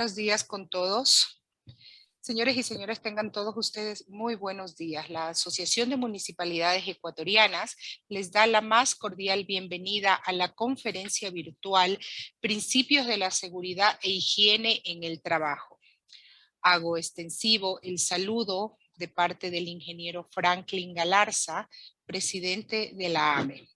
Buenos días con todos. Señores y señores, tengan todos ustedes muy buenos días. La Asociación de Municipalidades Ecuatorianas les da la más cordial bienvenida a la conferencia virtual Principios de la Seguridad e Higiene en el Trabajo. Hago extensivo el saludo de parte del ingeniero Franklin Galarza, presidente de la AME.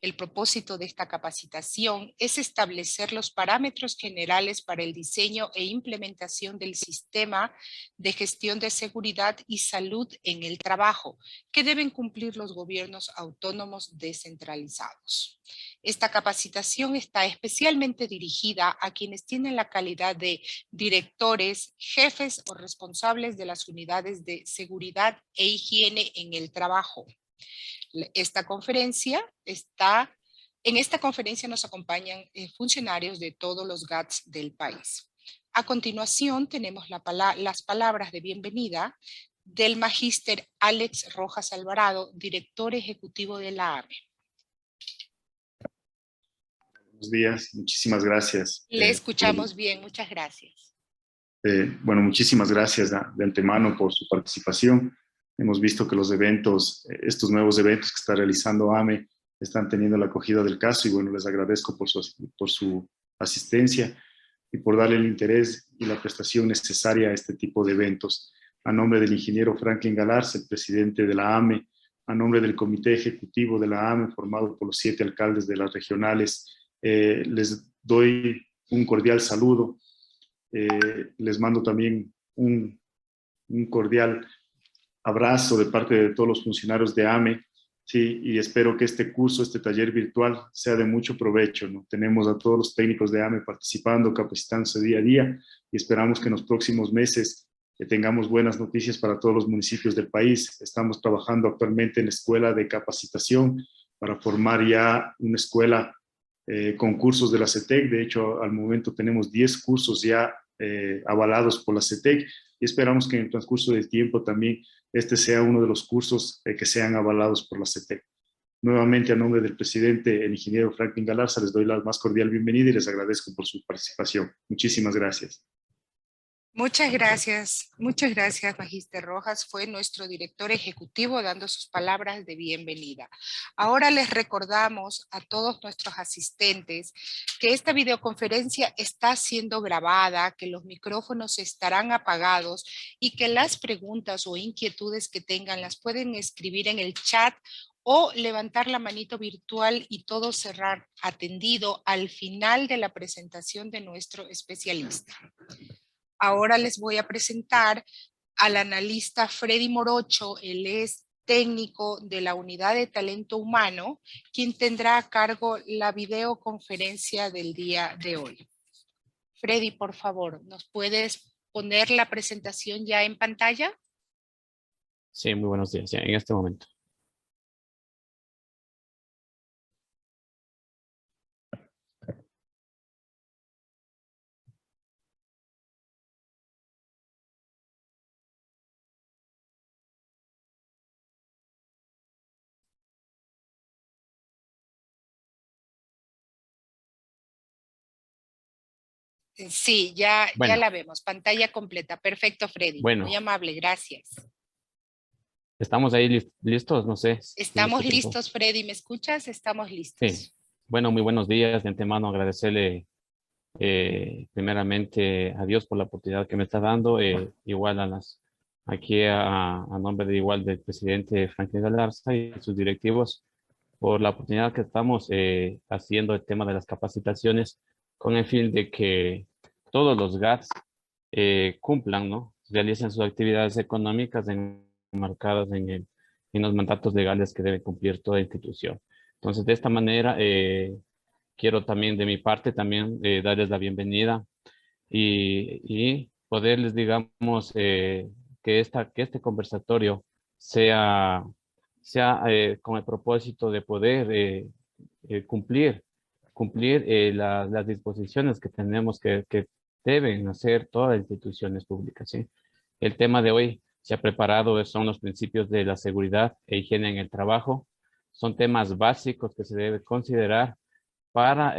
El propósito de esta capacitación es establecer los parámetros generales para el diseño e implementación del sistema de gestión de seguridad y salud en el trabajo que deben cumplir los gobiernos autónomos descentralizados. Esta capacitación está especialmente dirigida a quienes tienen la calidad de directores, jefes o responsables de las unidades de seguridad e higiene en el trabajo. En esta conferencia nos acompañan funcionarios de todos los GATS del país. A continuación tenemos las palabras de bienvenida del magíster Alex Rojas Alvarado, director ejecutivo de la AME. Buenos días, muchísimas gracias. Le escuchamos bien, muchas gracias. Bueno, muchísimas gracias de antemano por su participación. Hemos visto que los eventos, estos nuevos eventos que está realizando AME, están teniendo la acogida del caso y bueno, les agradezco por su asistencia y por darle el interés y la prestación necesaria a este tipo de eventos. A nombre del ingeniero Franklin Galarza, el presidente de la AME, a nombre del comité ejecutivo de la AME, formado por los 7 alcaldes de las regionales, les doy un cordial saludo. Les mando también un cordial abrazo de parte de todos los funcionarios de AME, sí, y espero que este curso, este taller virtual, sea de mucho provecho, ¿no? Tenemos a todos los técnicos de AME participando, capacitándose día a día, y esperamos que en los próximos meses tengamos buenas noticias para todos los municipios del país. Estamos trabajando actualmente en la escuela de capacitación para formar ya una escuela con cursos de la CETEC. De hecho, al momento tenemos 10 cursos ya avalados por la CETEC y esperamos que en el transcurso del tiempo también este sea uno de los cursos que sean avalados por la CETEC. Nuevamente, a nombre del presidente, el ingeniero Franklin Galarza, les doy la más cordial bienvenida y les agradezco por su participación. Muchísimas gracias. Muchas gracias, magíster Rojas. Fue nuestro director ejecutivo dando sus palabras de bienvenida. Ahora les recordamos a todos nuestros asistentes que esta videoconferencia está siendo grabada, que los micrófonos estarán apagados y que las preguntas o inquietudes que tengan las pueden escribir en el chat o levantar la manito virtual y todo será atendido al final de la presentación de nuestro especialista. Ahora les voy a presentar al analista Freddy Morocho. Él es técnico de la Unidad de Talento Humano, quien tendrá a cargo la videoconferencia del día de hoy. Freddy, por favor, ¿nos puedes poner la presentación ya en pantalla? Sí, muy buenos días, ya en este momento. Sí, ya la vemos. Pantalla completa. Perfecto, Freddy. Bueno. Muy amable, gracias. ¿Estamos ahí listos? No sé. Estamos listos, Freddy. ¿Me escuchas? Estamos listos. Sí. Bueno, muy buenos días. De antemano agradecerle primeramente a Dios por la oportunidad que me está dando. Igual aquí a nombre del presidente Franklin Galarza y sus directivos por la oportunidad que estamos haciendo el tema de las capacitaciones con el fin de que todos los GATS cumplan, ¿no? Realicen sus actividades económicas enmarcadas en los mandatos legales que debe cumplir toda institución. Entonces, de esta manera, quiero también de mi parte darles la bienvenida y poderles, digamos, que este conversatorio sea con el propósito de poder cumplir las disposiciones que tenemos que deben hacer todas las instituciones públicas, ¿sí? El tema de hoy se ha preparado, son los principios de la seguridad e higiene en el trabajo. Son temas básicos que se debe considerar para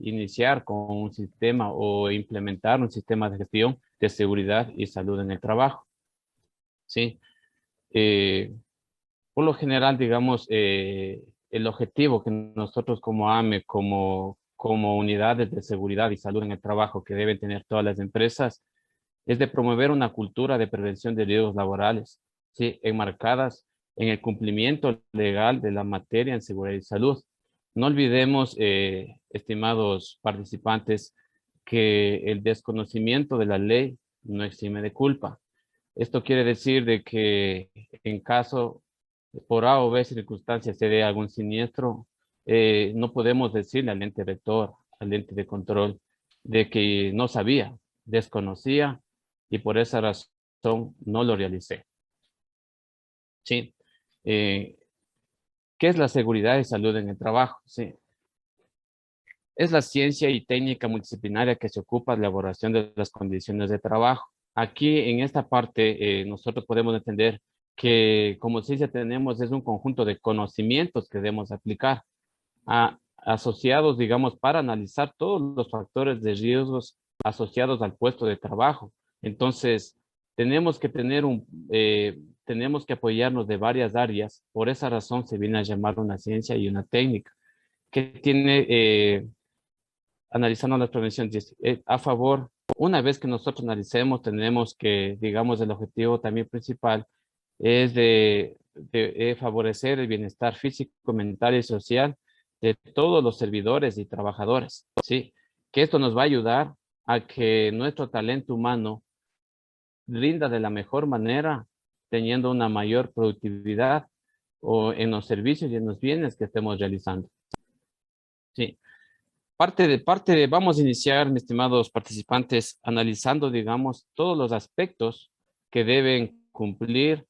iniciar con un sistema o implementar un sistema de gestión de seguridad y salud en el trabajo. ¿Sí? Por lo general, digamos, el objetivo que nosotros como AME, como unidades de seguridad y salud en el trabajo que deben tener todas las empresas, es de promover una cultura de prevención de riesgos laborales, ¿sí? Enmarcadas en el cumplimiento legal de la materia en seguridad y salud. No olvidemos, estimados participantes, que el desconocimiento de la ley no exime de culpa. Esto quiere decir de que en caso por A o B circunstancias se dé algún siniestro, no podemos decirle al ente rector, al ente de control, de que no sabía, desconocía y por esa razón no lo realicé. ¿Sí? ¿Qué es la seguridad y salud en el trabajo? Sí. Es la ciencia y técnica multidisciplinaria que se ocupa de la elaboración de las condiciones de trabajo. Aquí en esta parte nosotros podemos entender que como ciencia tenemos es un conjunto de conocimientos que debemos aplicar asociados, digamos, para analizar todos los factores de riesgos asociados al puesto de trabajo. Entonces, tenemos que tener tenemos que apoyarnos de varias áreas. Por esa razón se viene a llamar una ciencia y una técnica que tiene, analizando las prevenciones a favor. Una vez que nosotros analicemos, tenemos que, digamos, el objetivo también principal es de favorecer el bienestar físico, mental y social de todos los servidores y trabajadores, ¿sí? Que esto nos va a ayudar a que nuestro talento humano rinda de la mejor manera, teniendo una mayor productividad o en los servicios y en los bienes que estemos realizando. Sí. Vamos a iniciar, mis estimados participantes, analizando, digamos, todos los aspectos que deben cumplir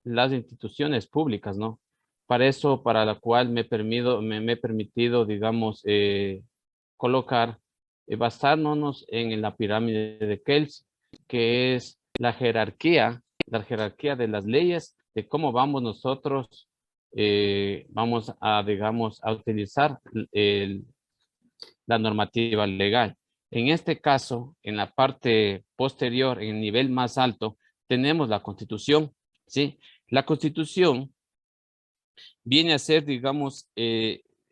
las instituciones públicas, ¿no? Para eso, para la cual me he permitido, digamos, colocar, basándonos en la pirámide de Kelsen, que es la jerarquía de las leyes, de cómo vamos nosotros, vamos a, digamos, a utilizar la normativa legal. En este caso, en la parte posterior, en el nivel más alto, tenemos la Constitución, ¿sí? La Constitución viene a ser, digamos,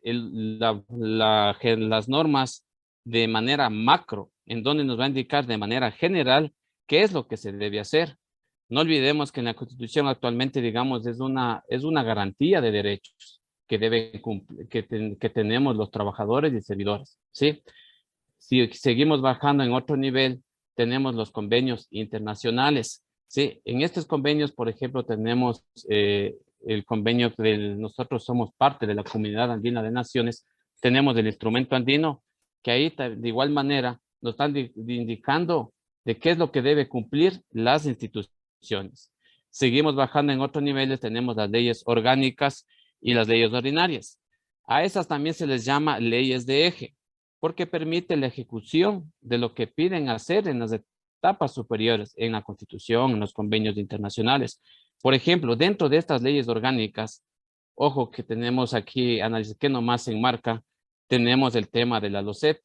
las normas de manera macro, en donde nos va a indicar de manera general qué es lo que se debe hacer. No olvidemos que en la Constitución actualmente, digamos, es una garantía de derechos que que tenemos los trabajadores y servidores, ¿sí? Si seguimos bajando en otro nivel, tenemos los convenios internacionales, ¿sí? En estos convenios, por ejemplo, tenemos el convenio nosotros somos parte de la Comunidad Andina de Naciones, tenemos el instrumento andino, que ahí de igual manera nos están indicando de qué es lo que debe cumplir las instituciones. Seguimos bajando en otros niveles, tenemos las leyes orgánicas y las leyes ordinarias. A esas también se les llama leyes de eje, porque permite la ejecución de lo que piden hacer en las etapas superiores, en la Constitución, en los convenios internacionales. Por ejemplo, dentro de estas leyes orgánicas, ojo que tenemos aquí, análisis que nomás se enmarca, tenemos el tema de la LOCEP,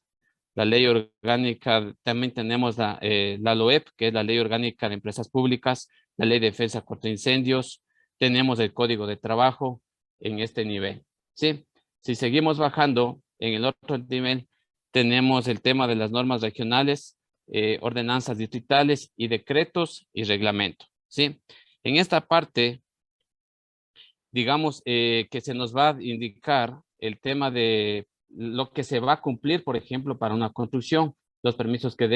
la ley orgánica, también tenemos la LOEP, que es la ley orgánica de empresas públicas, la ley de defensa contra incendios, tenemos el código de trabajo en este nivel, ¿sí? Si seguimos bajando en el otro nivel, tenemos el tema de las normas regionales, ordenanzas distritales y decretos y reglamentos, ¿sí? En esta parte, digamos que se nos va a indicar el tema de lo que se va a cumplir, por ejemplo, para una construcción, los permisos que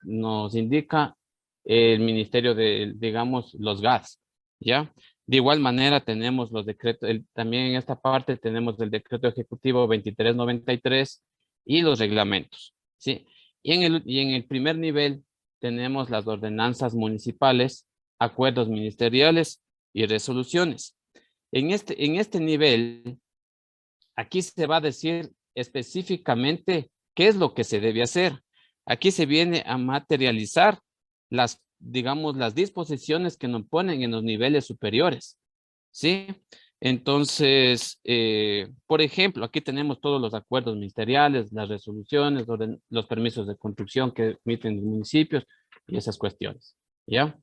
nos indica el Ministerio de, digamos, los GATS, ¿ya? De igual manera tenemos los decretos, también en esta parte tenemos el decreto ejecutivo 2393 y los reglamentos, ¿sí? Y en el primer nivel tenemos las ordenanzas municipales, acuerdos ministeriales y resoluciones. En este nivel, aquí se va a decir específicamente qué es lo que se debe hacer. Aquí se viene a materializar digamos, las disposiciones que nos ponen en los niveles superiores, ¿sí? Entonces, por ejemplo, aquí tenemos todos los acuerdos ministeriales, las resoluciones, los permisos de construcción que emiten los municipios y esas cuestiones, ¿ya?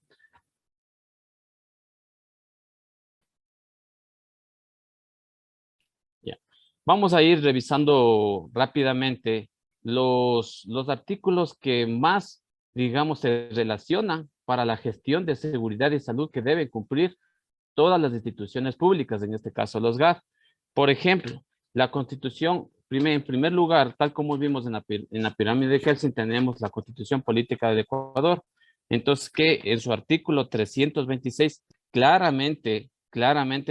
Ya. Vamos a ir revisando rápidamente los artículos que más, digamos, se relacionan para la gestión de seguridad y salud que deben cumplir todas las instituciones públicas, en este caso los GAF. Por ejemplo, la Constitución, en primer lugar, tal como vimos en la pirámide de Helsinki, tenemos la Constitución Política del Ecuador. Entonces, que en su artículo 326 claramente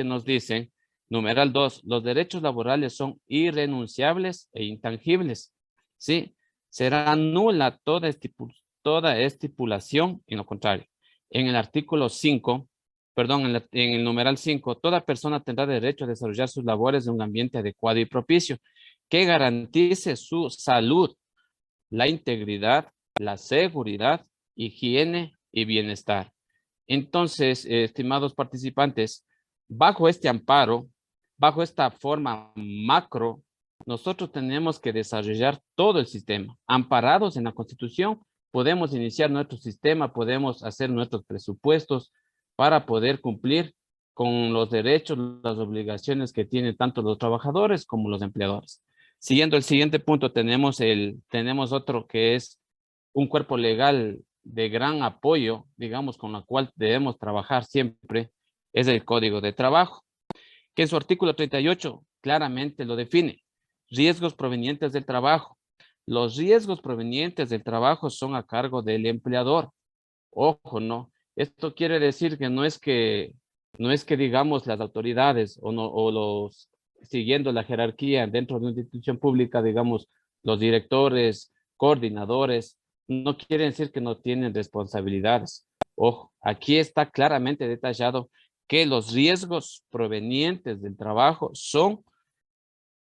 nos dicen, numeral 2, los derechos laborales son irrenunciables e intangibles. ¿Sí? Será nula toda estipulación en lo contrario. En el artículo 5, perdón, en el numeral 5, toda persona tendrá derecho a desarrollar sus labores en un ambiente adecuado y propicio que garantice su salud, la integridad, la seguridad, higiene y bienestar. Entonces, estimados participantes, bajo este amparo, bajo esta forma macro, nosotros tenemos que desarrollar todo el sistema. Amparados en la Constitución, podemos iniciar nuestro sistema, podemos hacer nuestros presupuestos para poder cumplir con los derechos, las obligaciones que tienen tanto los trabajadores como los empleadores. Siguiendo el siguiente punto, tenemos otro que es un cuerpo legal de gran apoyo, digamos, con la cual debemos trabajar siempre, es el Código de Trabajo, que en su artículo 38 claramente lo define. Riesgos provenientes del trabajo. Los riesgos provenientes del trabajo son a cargo del empleador. Ojo, no. Esto quiere decir que no es que digamos las autoridades siguiendo la jerarquía dentro de una institución pública, digamos, los directores, coordinadores, no quiere decir que no tienen responsabilidades. Ojo, aquí está claramente detallado que los riesgos provenientes del trabajo son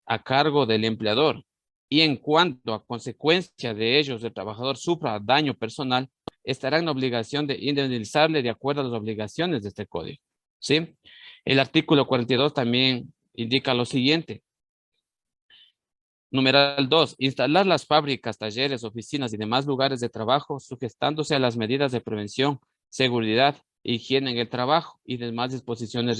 a cargo del empleador. Y en cuanto a consecuencia de ellos, el trabajador sufra daño personal, estará en obligación de indemnizarle de acuerdo a las obligaciones de este código. ¿Sí? El artículo 42 también indica lo siguiente. Numeral 2. Instalar las fábricas, talleres, oficinas y demás lugares de trabajo sujetándose a las medidas de prevención, seguridad, higiene en el trabajo y demás disposiciones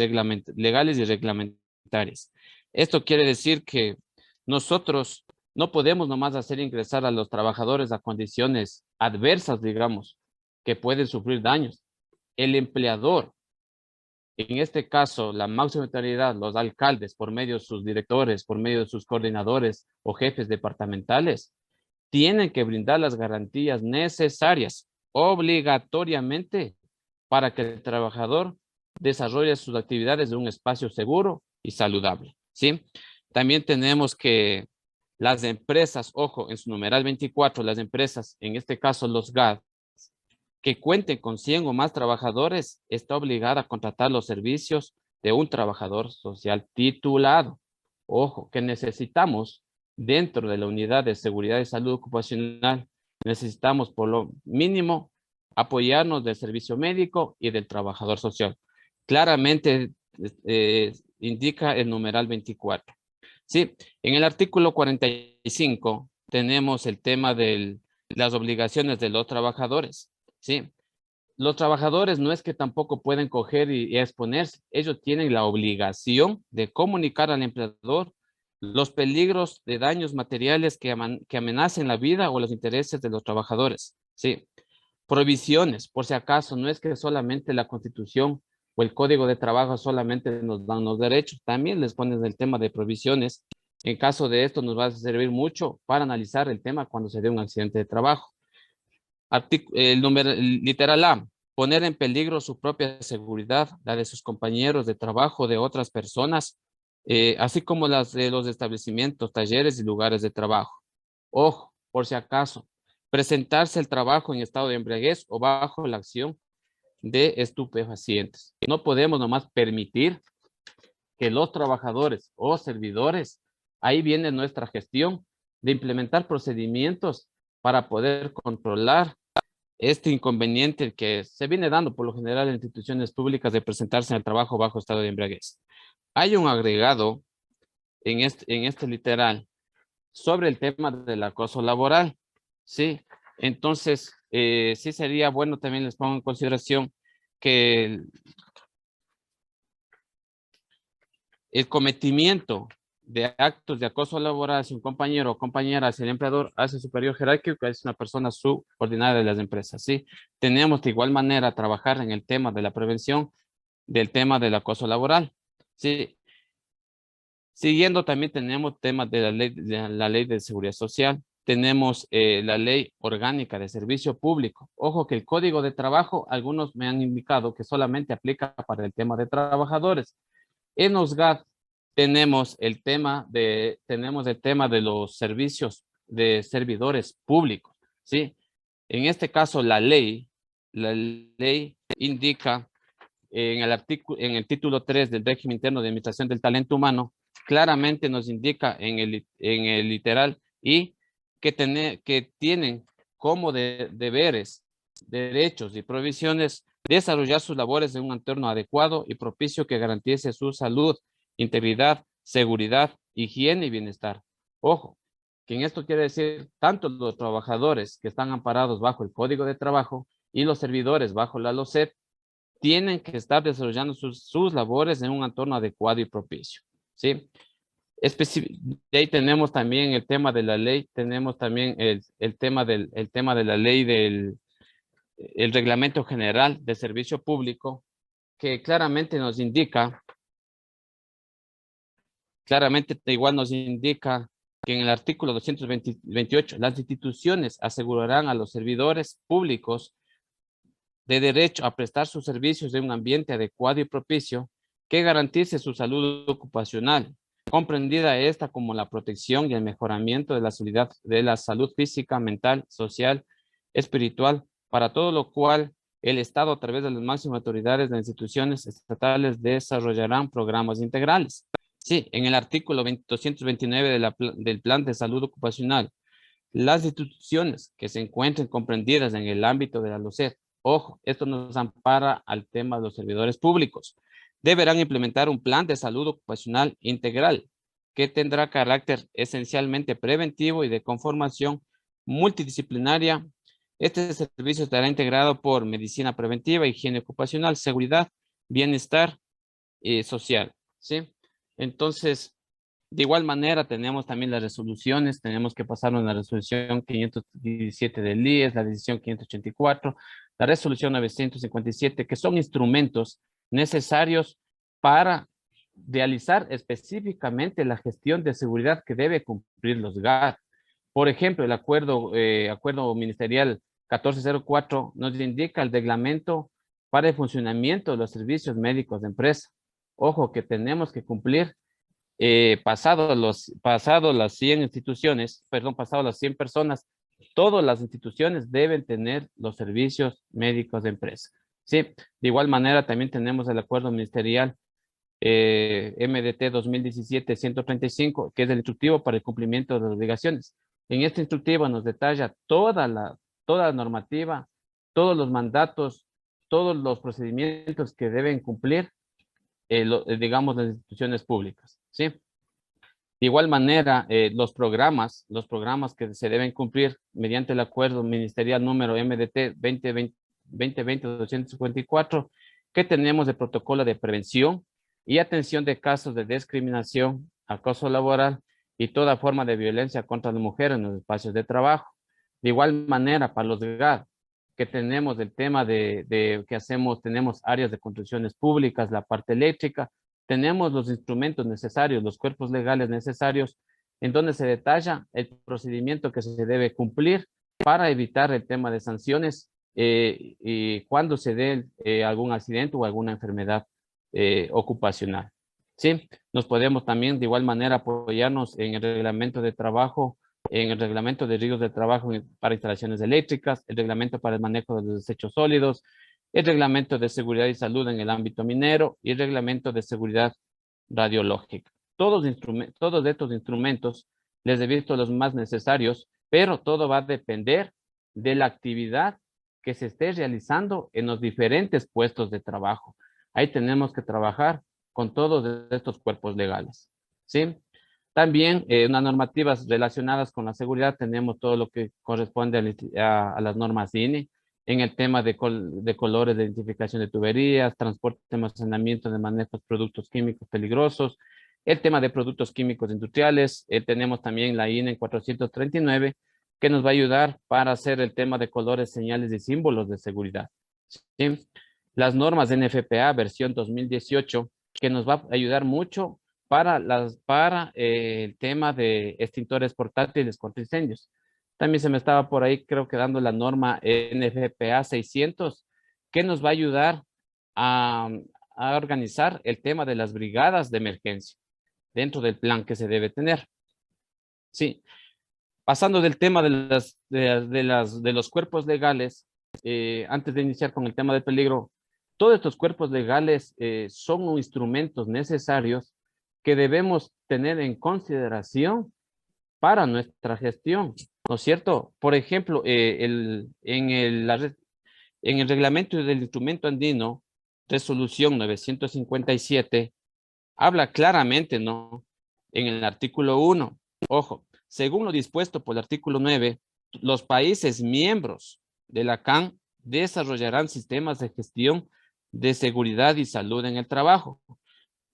legales y reglamentarias. Esto quiere decir que nosotros no podemos nomás hacer ingresar a los trabajadores a condiciones adversas, digamos, que pueden sufrir daños. El empleador, en este caso, la máxima autoridad, los alcaldes, por medio de sus directores, por medio de sus coordinadores o jefes departamentales, tienen que brindar las garantías necesarias obligatoriamente para que el trabajador desarrolle sus actividades en un espacio seguro y saludable, ¿sí? También tenemos que las empresas, ojo, en su numeral 24, las empresas, en este caso los GAD, que cuenten con 100 o más trabajadores, está obligada a contratar los servicios de un trabajador social titulado. Ojo, que necesitamos dentro de la unidad de seguridad y salud ocupacional, necesitamos por lo mínimo apoyarnos del servicio médico y del trabajador social. Claramente indica el numeral 24. Sí, en el artículo 45 tenemos el tema de las obligaciones de los trabajadores. Sí, los trabajadores no es que tampoco pueden coger y exponerse, ellos tienen la obligación de comunicar al empleador los peligros de daños materiales que amenacen la vida o los intereses de los trabajadores. Sí, provisiones, por si acaso, no es que solamente la Constitución o el Código de Trabajo solamente nos dan los derechos, también les ponen el tema de provisiones. En caso de esto nos va a servir mucho para analizar el tema cuando se dé un accidente de trabajo. Literal A, poner en peligro su propia seguridad, la de sus compañeros de trabajo, de otras personas, así como las de los establecimientos, talleres y lugares de trabajo. Ojo, por si acaso, presentarse el trabajo en estado de embriaguez o bajo la acción de estupefacientes. No podemos nomás permitir que los trabajadores o servidores, ahí viene nuestra gestión de implementar procedimientos para poder controlar este inconveniente que se viene dando por lo general en instituciones públicas de presentarse en el trabajo bajo estado de embriaguez. Hay un agregado en este literal sobre el tema del acoso laboral, ¿sí? Entonces, sí sería bueno, también les pongo en consideración que el cometimiento de actos de acoso laboral hacia un compañero o compañera, hacia el empleador, hacia el superior jerárquico, es una persona subordinada de las empresas, ¿sí? Tenemos de igual manera trabajar en el tema de la prevención del tema del acoso laboral, ¿sí? Siguiendo también tenemos temas de la ley de seguridad social, tenemos la ley orgánica de servicio público. Ojo que el código de trabajo, algunos me han indicado que solamente aplica para el tema de trabajadores. En OSGAD tenemos el tema de los servicios de servidores públicos, ¿sí? En este caso, la ley indica en el título 3 del régimen interno de administración del talento humano, claramente nos indica en el literal y que tienen como deberes, derechos y provisiones desarrollar sus labores en un entorno adecuado y propicio que garantice su salud, integridad, seguridad, higiene y bienestar. Ojo, que en esto quiere decir tanto los trabajadores que están amparados bajo el Código de Trabajo y los servidores bajo la LOCEP tienen que estar desarrollando sus labores en un entorno adecuado y propicio, ¿sí? De ahí tenemos también el tema de la ley, tenemos también el tema de la ley el Reglamento General de Servicio Público, que claramente igual nos indica que en el artículo 228, las instituciones asegurarán a los servidores públicos de derecho a prestar sus servicios en un ambiente adecuado y propicio que garantice su salud ocupacional, comprendida esta como la protección y el mejoramiento de la salud física, mental, social, espiritual, para todo lo cual el Estado, a través de las máximas autoridades de las instituciones estatales, desarrollarán programas integrales. Sí, en el artículo 229 del Plan de Salud Ocupacional, las instituciones que se encuentren comprendidas en el ámbito de la LOCEP, ojo, esto nos ampara al tema de los servidores públicos, deberán implementar un plan de salud ocupacional integral que tendrá carácter esencialmente preventivo y de conformación multidisciplinaria. Este servicio estará integrado por medicina preventiva, higiene ocupacional, seguridad, bienestar social, ¿sí? Entonces, de igual manera, tenemos también las resoluciones, tenemos que pasar una resolución 517 del IES, la decisión 584, la resolución 957, que son instrumentos necesarios para realizar específicamente la gestión de seguridad que debe cumplir los GAT. Por ejemplo, el acuerdo ministerial 1404 nos indica el reglamento para el funcionamiento de los servicios médicos de empresa. Ojo, que tenemos que cumplir pasado las 100 instituciones, perdón, pasado las 100 personas, todas las instituciones deben tener los servicios médicos de empresa. Sí, de igual manera también tenemos el acuerdo ministerial MDT 2017-135, que es el instructivo para el cumplimiento de las obligaciones. En este instructivo nos detalla toda la normativa, todos los mandatos, todos los procedimientos que deben cumplir digamos, las instituciones públicas, ¿sí? De igual manera, los programas que se deben cumplir mediante el acuerdo ministerial número MDT 2020-254, que tenemos de protocolo de prevención y atención de casos de discriminación, acoso laboral y toda forma de violencia contra la mujer en los espacios de trabajo. De igual manera, para los GAD, que tenemos el tema que hacemos, tenemos áreas de construcciones públicas, la parte eléctrica, tenemos los instrumentos necesarios, los cuerpos legales necesarios, en donde se detalla el procedimiento que se debe cumplir para evitar el tema de sanciones y cuando se dé algún accidente o alguna enfermedad ocupacional. ¿Sí? Nos podemos también de igual manera apoyarnos en el reglamento de trabajo, en el reglamento de riesgos de trabajo para instalaciones eléctricas, el reglamento para el manejo de los desechos sólidos, el reglamento de seguridad y salud en el ámbito minero y el reglamento de seguridad radiológica. Todos estos instrumentos les he visto los más necesarios, pero todo va a depender de la actividad que se esté realizando en los diferentes puestos de trabajo. Ahí tenemos que trabajar con todos estos cuerpos legales, ¿sí? También unas normativas relacionadas con la seguridad, tenemos todo lo que corresponde a las normas INE, en el tema de colores de identificación de tuberías, transporte, almacenamiento de manejo de productos químicos peligrosos, el tema de productos químicos industriales, tenemos también la INE 439, que nos va a ayudar para hacer el tema de colores, señales y símbolos de seguridad, ¿sí? Las normas NFPA versión 2018, que nos va a ayudar mucho para el tema de extintores portátiles contra incendios. También se me estaba por ahí, creo que dando la norma NFPA 600, que nos va a ayudar a, a organizar el tema de las brigadas de emergencia dentro del plan que se debe tener. Sí, pasando del tema de los cuerpos legales, antes de iniciar con el tema del peligro, todos estos cuerpos legales son instrumentos necesarios que debemos tener en consideración para nuestra gestión, ¿no es cierto? Por ejemplo, en el reglamento del instrumento andino, resolución 957, habla claramente, ¿no? En el artículo 1, ojo, según lo dispuesto por el artículo 9, los países miembros de la CAN desarrollarán sistemas de gestión de seguridad y salud en el trabajo,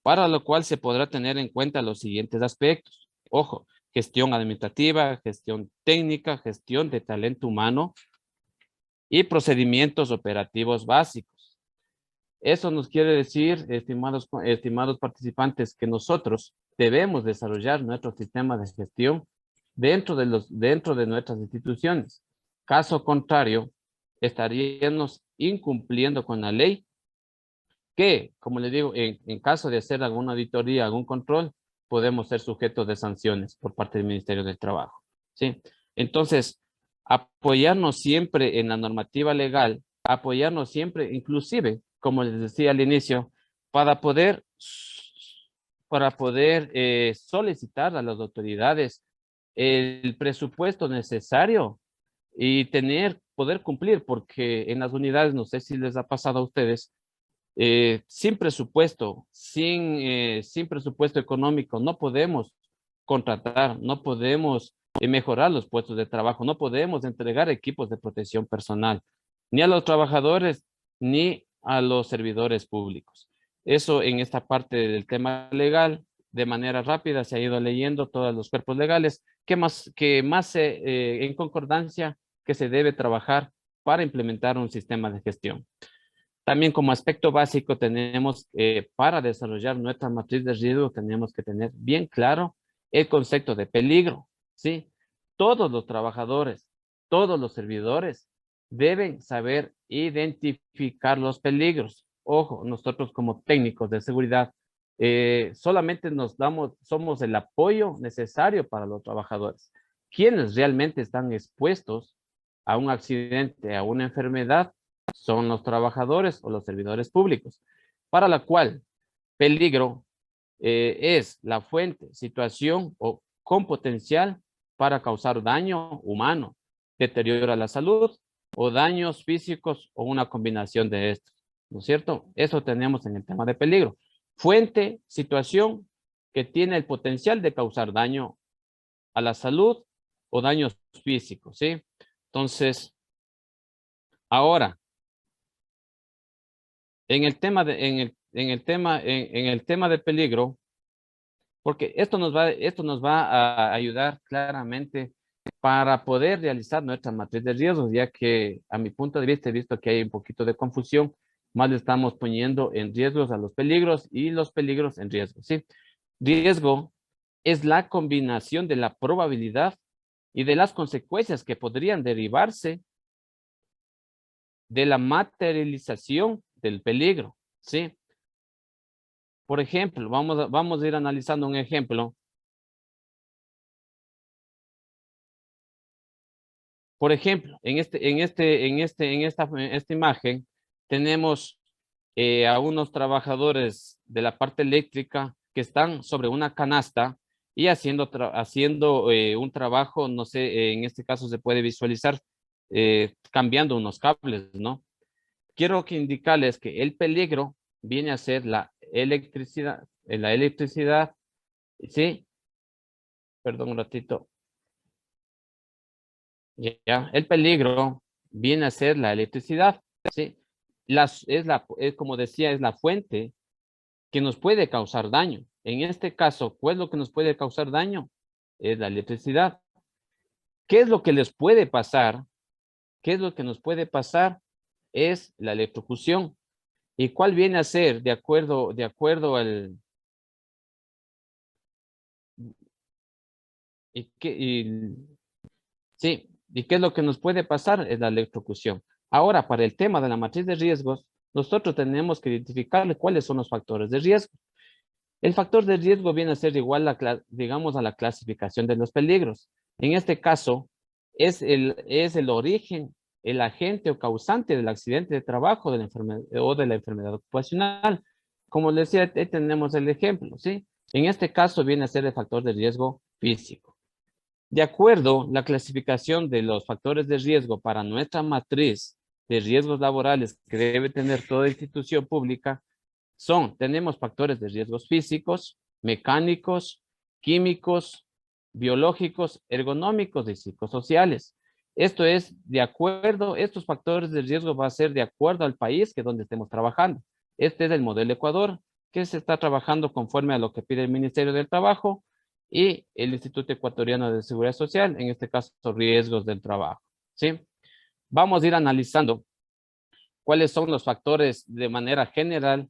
para lo cual se podrá tener en cuenta los siguientes aspectos. Ojo, gestión administrativa, gestión técnica, gestión de talento humano y procedimientos operativos básicos. Eso nos quiere decir, estimados participantes, que nosotros debemos desarrollar nuestro sistema de gestión dentro de nuestras instituciones. Caso contrario, estaríamos incumpliendo con la ley que, como le digo, en caso de hacer alguna auditoría, algún control, podemos ser sujetos de sanciones por parte del Ministerio del Trabajo, ¿sí? Entonces, apoyarnos siempre en la normativa legal, apoyarnos siempre, inclusive, como les decía al inicio, para poder solicitar a las autoridades el presupuesto necesario y poder cumplir, porque en las unidades, no sé si les ha pasado a ustedes, sin presupuesto, sin presupuesto económico, no podemos contratar, no podemos mejorar los puestos de trabajo, no podemos entregar equipos de protección personal, ni a los trabajadores, ni a los servidores públicos. Eso en esta parte del tema legal, de manera rápida, se ha ido leyendo todos los cuerpos legales, que más en concordancia que se debe trabajar para implementar un sistema de gestión. También como aspecto básico tenemos, para desarrollar nuestra matriz de riesgo, tenemos que tener bien claro el concepto de peligro, ¿sí? Todos los trabajadores, todos los servidores deben saber identificar los peligros. Ojo, nosotros como técnicos de seguridad, solamente somos el apoyo necesario para los trabajadores. Quienes realmente están expuestos a un accidente, a una enfermedad, son los trabajadores o los servidores públicos, para la cual peligro es la fuente, situación o con potencial para causar daño humano, deterioro a la salud o daños físicos o una combinación de estos, ¿no es cierto? Eso tenemos en el tema de peligro. Fuente, situación que tiene el potencial de causar daño a la salud o daños físicos, ¿sí? Entonces, ahora, en el tema de peligro, porque esto nos va a ayudar claramente para poder realizar nuestra matriz de riesgos, ya que a mi punto de vista he visto que hay un poquito de confusión, más le estamos poniendo en riesgos a los peligros y los peligros en riesgos, ¿sí? Riesgo es la combinación de la probabilidad y de las consecuencias que podrían derivarse de la materialización del peligro, ¿sí? Por ejemplo, vamos a ir analizando un ejemplo. Por ejemplo, en esta imagen tenemos a unos trabajadores de la parte eléctrica que están sobre una canasta y haciendo un trabajo, no sé, en este caso se puede visualizar cambiando unos cables, ¿no? Quiero indicarles que el peligro viene a ser electricidad, ¿sí? Perdón un ratito. Ya, el peligro viene a ser la electricidad, ¿sí? Como decía, es la fuente que nos puede causar daño. En este caso, ¿cuál es lo que nos puede causar daño? Es la electricidad. ¿Qué es lo que les puede pasar? ¿Qué es lo que nos puede pasar? Es la electrocución. ¿Y cuál viene a ser de acuerdo al... Sí, ¿y qué es lo que nos puede pasar? Es la electrocución. Ahora, para el tema de la matriz de riesgos, nosotros tenemos que identificarle cuáles son los factores de riesgo. El factor de riesgo viene a ser igual, digamos, a la clasificación de los peligros. En este caso, es el origen, el agente o causante del accidente de trabajo o de la enfermedad ocupacional. Como les decía, ahí tenemos el ejemplo, ¿sí? En este caso viene a ser el factor de riesgo físico. De acuerdo, la clasificación de los factores de riesgo para nuestra matriz de riesgos laborales que debe tener toda institución pública tenemos factores de riesgos físicos, mecánicos, químicos, biológicos, ergonómicos y psicosociales. Esto es de acuerdo, estos factores de riesgo va a ser de acuerdo al país que donde estemos trabajando. Este es el modelo Ecuador, que se está trabajando conforme a lo que pide el Ministerio del Trabajo y el Instituto Ecuatoriano de Seguridad Social, en este caso, riesgos del trabajo, ¿sí? Vamos a ir analizando cuáles son los factores de manera general.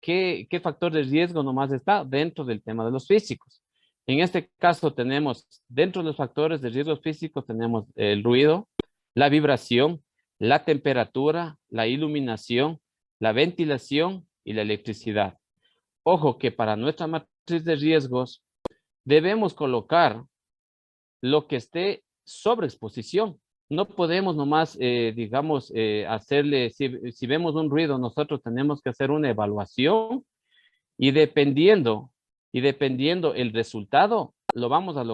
¿Qué factor de riesgo nomás está dentro del tema de los físicos? En este caso tenemos, dentro de los factores de riesgo físicos, tenemos el ruido, la vibración, la temperatura, la iluminación, la ventilación y la electricidad. Ojo que para nuestra matriz de riesgos debemos colocar lo que esté sobre exposición. No podemos nomás, digamos, hacerle, si vemos un ruido, nosotros tenemos que hacer una evaluación y dependiendo el resultado, lo vamos a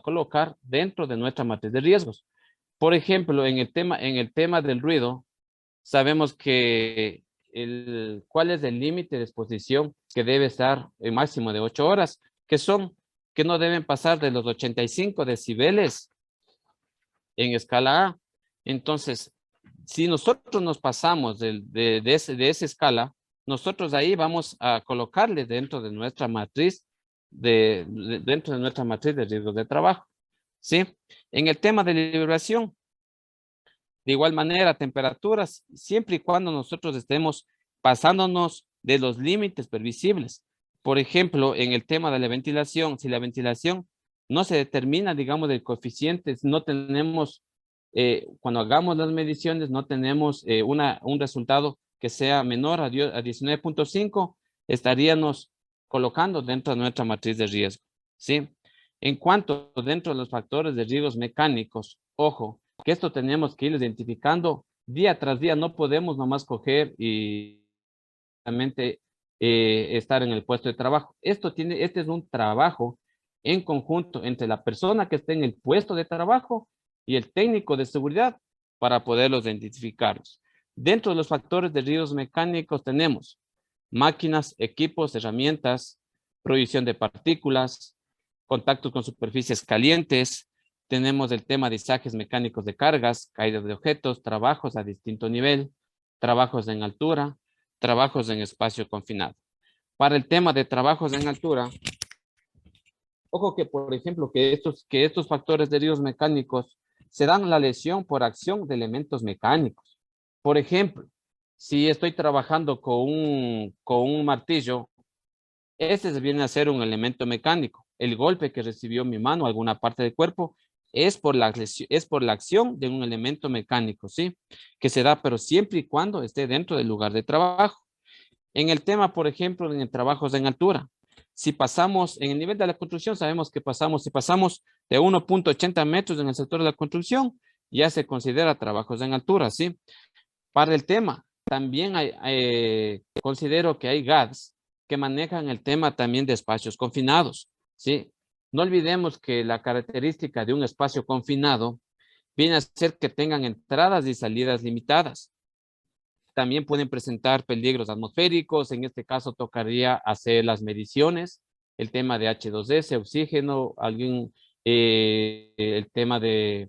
colocar dentro de nuestra matriz de riesgos. Por ejemplo, en el tema del ruido, sabemos que cuál es el límite de exposición que debe estar en máximo de 8 horas, que no deben pasar de los 85 decibeles en escala A. Entonces, si nosotros nos pasamos de esa escala, nosotros ahí vamos a colocarle dentro de nuestra matriz dentro de nuestra matriz de riesgos de trabajo, ¿sí? En el tema de liberación, de igual manera, temperaturas, siempre y cuando nosotros estemos pasándonos de los límites permisibles. Por ejemplo, en el tema de la ventilación, si la ventilación no se determina, digamos, del coeficiente, no tenemos, cuando hagamos las mediciones, no tenemos un resultado que sea menor a 19.5, estaríamos colocando dentro de nuestra matriz de riesgo, ¿sí? En cuanto dentro de los factores de riesgos mecánicos, ojo, que esto tenemos que ir identificando día tras día, no podemos nomás coger y realmente estar en el puesto de trabajo. Este es un trabajo en conjunto entre la persona que esté en el puesto de trabajo y el técnico de seguridad para poderlos identificarlos. Dentro de los factores de riesgos mecánicos tenemos máquinas, equipos, herramientas, prohibición de partículas, contactos con superficies calientes, tenemos el tema de izajes mecánicos de cargas, caídas de objetos, trabajos a distinto nivel, trabajos en altura, trabajos en espacio confinado. Para el tema de trabajos en altura, ojo que, por ejemplo, que estos factores de riesgos mecánicos se dan la lesión por acción de elementos mecánicos. Por ejemplo, si estoy trabajando con un martillo, este viene a ser un elemento mecánico. El golpe que recibió mi mano, alguna parte del cuerpo, es por la acción de un elemento mecánico, ¿sí? Que se da, pero siempre y cuando esté dentro del lugar de trabajo. En el tema, por ejemplo, en el trabajos en altura, si pasamos en el nivel de la construcción, sabemos que si pasamos de 1.80 metros en el sector de la construcción, ya se considera trabajos en altura, ¿sí? Para el tema, también considero que hay GADs que manejan el tema también de espacios confinados, ¿sí? No olvidemos que la característica de un espacio confinado viene a ser que tengan entradas y salidas limitadas. también pueden presentar peligros atmosféricos. En este caso tocaría hacer las mediciones, el tema de H2S, oxígeno, el tema de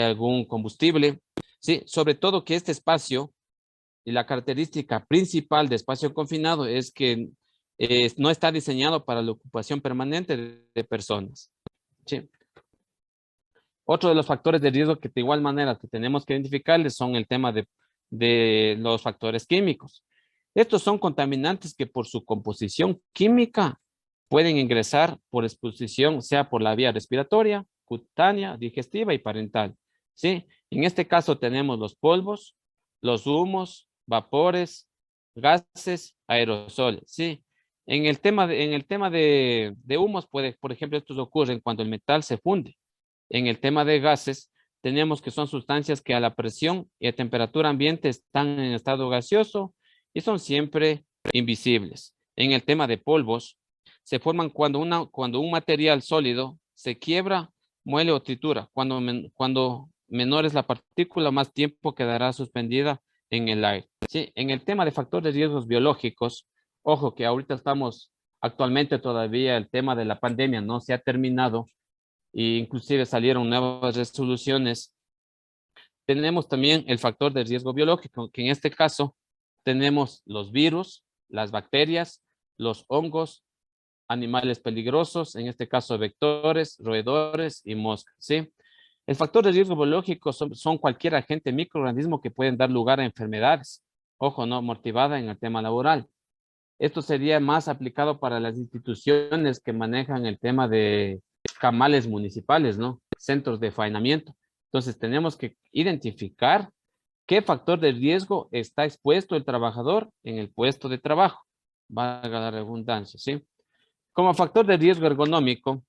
algún combustible. Sí, sobre todo que este espacio, y la característica principal de espacio confinado es que no está diseñado para la ocupación permanente de personas. Sí. Otro de los factores de riesgo que de igual manera que tenemos que identificarles son el tema de los factores químicos. Estos son contaminantes que por su composición química pueden ingresar por exposición, sea por la vía respiratoria, cutánea, digestiva y parental. ¿Sí? En este caso tenemos los polvos, los humos, vapores, gases, aerosoles. ¿Sí? En el tema de humos, por ejemplo, estos ocurren cuando el metal se funde. En el tema de gases, tenemos que son sustancias que a la presión y a temperatura ambiente están en estado gaseoso y son siempre invisibles. En el tema de polvos, se forman cuando un material sólido se quiebra, muele o tritura. Cuando menor es la partícula, más tiempo quedará suspendida en el aire. ¿Sí? En el tema de factores de riesgos biológicos, ojo que ahorita estamos actualmente todavía el tema de la pandemia no se ha terminado, e inclusive salieron nuevas resoluciones. Tenemos también el factor de riesgo biológico, que en este caso tenemos los virus, las bacterias, los hongos, animales peligrosos, en este caso vectores, roedores y moscas, ¿sí? El factor de riesgo biológico son cualquier agente microorganismo que pueden dar lugar a enfermedades. Ojo, no motivada en el tema laboral. Esto sería más aplicado para las instituciones que manejan el tema de camales municipales, ¿no? Centros de faenamiento. Entonces tenemos que identificar qué factor de riesgo está expuesto el trabajador en el puesto de trabajo. Valga la redundancia, ¿sí? Como factor de riesgo ergonómico,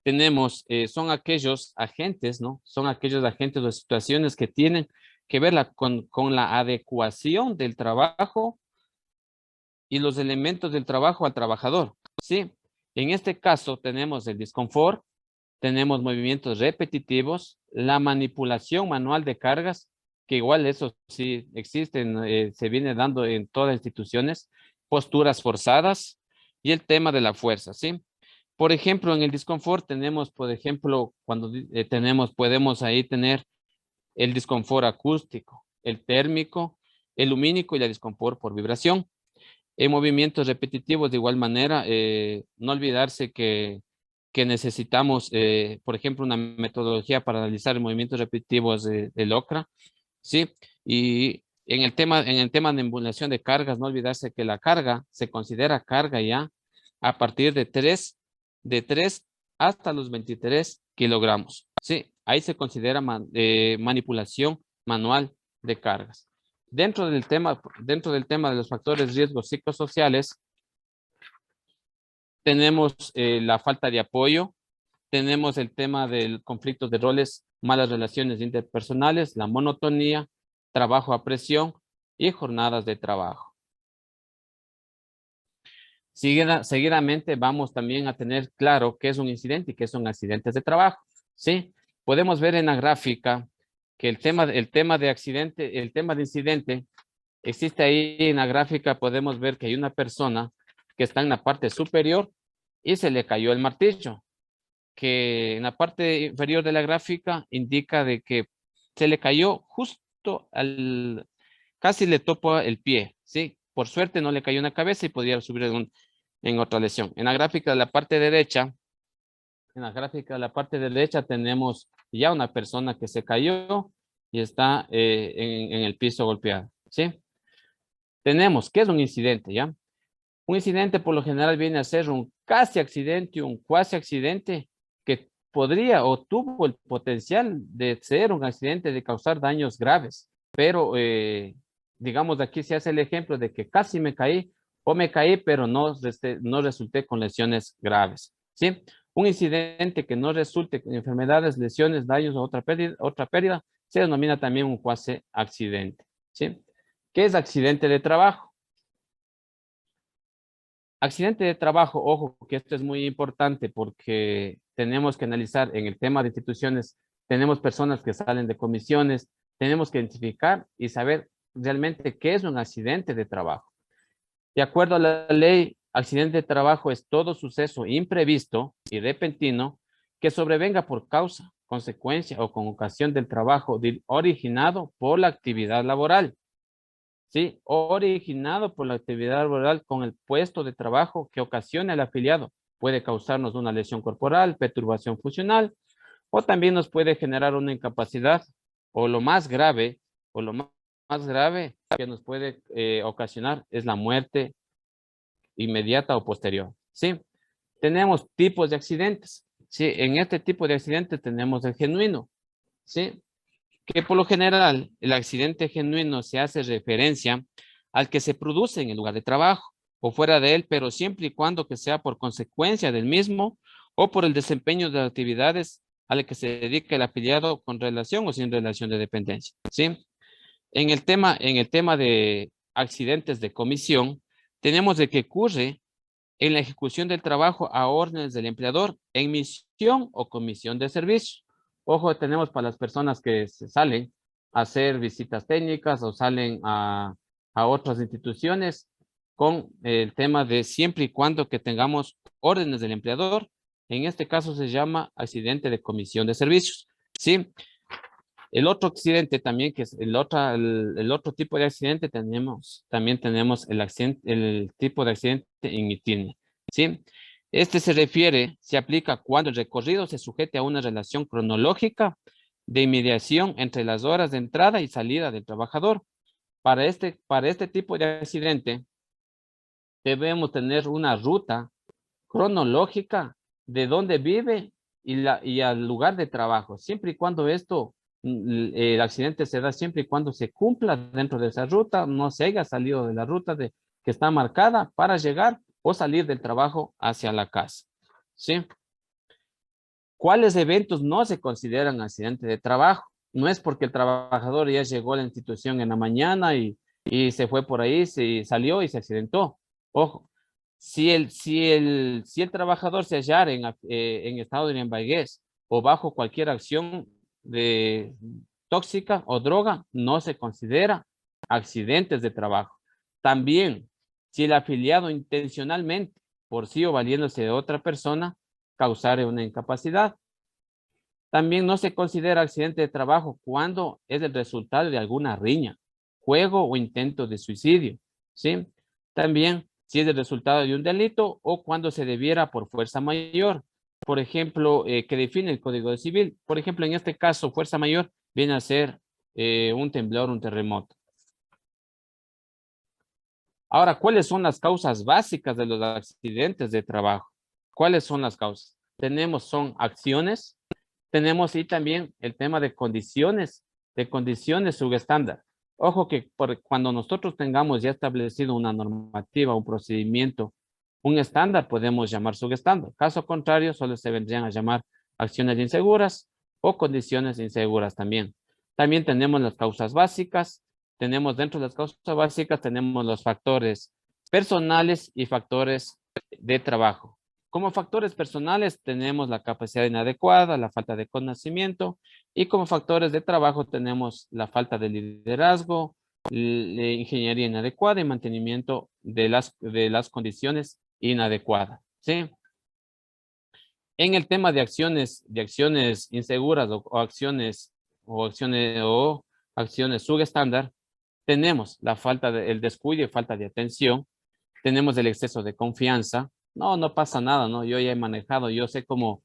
tenemos, son aquellos agentes, ¿no? Son aquellos agentes o situaciones que tienen que ver con la adecuación del trabajo y los elementos del trabajo al trabajador, ¿sí? En este caso tenemos el disconfort, tenemos movimientos repetitivos, la manipulación manual de cargas, que igual eso sí existen, se viene dando en todas las instituciones, posturas forzadas y el tema de la fuerza, ¿sí? Por ejemplo, en el disconfort tenemos, por ejemplo, cuando podemos ahí tener el disconfort acústico, el térmico, el lumínico y el disconfort por vibración. En movimientos repetitivos, de igual manera, no olvidarse que necesitamos, por ejemplo, una metodología para analizar movimientos repetitivos del OCRA, ¿sí? Y en el tema de emulación de cargas, no olvidarse que la carga se considera carga ya a partir de 3 hasta los 23 kilogramos, ¿sí? Ahí se considera manipulación manual de cargas. Dentro del tema de los factores de riesgo psicosociales, tenemos la falta de apoyo, tenemos el tema del conflicto de roles, malas relaciones interpersonales, la monotonía, trabajo a presión y jornadas de trabajo. Seguidamente vamos también a tener claro qué es un incidente y qué son accidentes de trabajo, ¿sí? Podemos ver en la gráfica que el tema de incidente, existe ahí en la gráfica, podemos ver que hay una persona que está en la parte superior y se le cayó el martillo, que en la parte inferior de la gráfica indica de que se le cayó justo casi le topa el pie, ¿sí? Por suerte no le cayó en la cabeza y podría subir en otra lesión. En la gráfica de la parte derecha, tenemos ya una persona que se cayó y está en el piso golpeado, ¿sí? Tenemos, ¿qué es un incidente, ya? Un incidente por lo general viene a ser un casi accidente, un cuasi accidente que podría o tuvo el potencial de ser un accidente de causar daños graves, pero digamos de aquí se hace el ejemplo de que casi me caí o me caí, pero no resulté con lesiones graves, ¿sí? Un incidente que no resulte con enfermedades, lesiones, daños o otra pérdida se denomina también un cuasi accidente, ¿sí? ¿Qué es accidente de trabajo? Accidente de trabajo, ojo, que esto es muy importante porque tenemos que analizar en el tema de instituciones, tenemos personas que salen de comisiones, tenemos que identificar y saber realmente qué es un accidente de trabajo. De acuerdo a la ley, accidente de trabajo es todo suceso imprevisto y repentino que sobrevenga por causa, consecuencia o con ocasión del trabajo originado por la actividad laboral. ¿Sí? Originado por la actividad laboral con el puesto de trabajo que ocasiona el afiliado. Puede causarnos una lesión corporal, perturbación funcional, o también nos puede generar una incapacidad, o lo más grave, o lo más grave que nos puede ocasionar es la muerte inmediata o posterior. ¿Sí? Tenemos tipos de accidentes. ¿Sí? En este tipo de accidentes tenemos el genuino. ¿Sí? Que por lo general el accidente genuino se hace referencia al que se produce en el lugar de trabajo o fuera de él, pero siempre y cuando que sea por consecuencia del mismo o por el desempeño de actividades a las que se dedica el afiliado con relación o sin relación de dependencia. ¿Sí? En el tema de accidentes de comisión, tenemos de que ocurre en la ejecución del trabajo a órdenes del empleador en misión o comisión de servicio. Ojo, tenemos para las personas que se salen a hacer visitas técnicas o salen a otras instituciones con el tema de siempre y cuando que tengamos órdenes del empleador. En este caso se llama accidente de comisión de servicios. ¿Sí? El otro accidente también, que es el otro tipo de accidente, también tenemos el tipo de accidente in itinere, ¿sí? Este se aplica cuando el recorrido se sujete a una relación cronológica de inmediación entre las horas de entrada y salida del trabajador. Para este tipo de accidente, debemos tener una ruta cronológica de dónde vive y al lugar de trabajo, siempre y cuando el accidente se da siempre y cuando se cumpla dentro de esa ruta, no se haya salido de la ruta que está marcada para llegar o salir del trabajo hacia la casa. ¿Sí? ¿Cuáles eventos no se consideran accidente de trabajo? No es porque el trabajador ya llegó a la institución en la mañana y se fue por ahí, se salió y se accidentó. Ojo, si el trabajador se hallara en estado de embriaguez o bajo cualquier acción de tóxica o droga, no se considera accidentes de trabajo. También, si el afiliado intencionalmente, por sí o valiéndose de otra persona, causar una incapacidad. También no se considera accidente de trabajo cuando es el resultado de alguna riña, juego o intento de suicidio, ¿sí? También si es el resultado de un delito o cuando se debiera por fuerza mayor, por ejemplo, que define el Código Civil. Por ejemplo, en este caso, fuerza mayor viene a ser un temblor, un terremoto. Ahora, ¿cuáles son las causas básicas de los accidentes de trabajo? ¿Cuáles son las causas? Son acciones, tenemos y también el tema de condiciones subestándar. Ojo que cuando nosotros tengamos ya establecido una normativa, un procedimiento, un estándar, podemos llamar subestándar. Caso contrario, solo se vendrían a llamar acciones inseguras o condiciones inseguras también. También tenemos las causas básicas. Dentro de las causas básicas, tenemos los factores personales y factores de trabajo. Como factores personales tenemos la capacidad inadecuada, la falta de conocimiento, y como factores de trabajo tenemos la falta de liderazgo, la ingeniería inadecuada y mantenimiento de las condiciones inadecuadas. ¿Sí? En el tema de acciones inseguras o acciones subestándar, tenemos el descuido y falta de atención, tenemos el exceso de confianza. No pasa nada, ¿no? Yo ya he manejado, yo sé cómo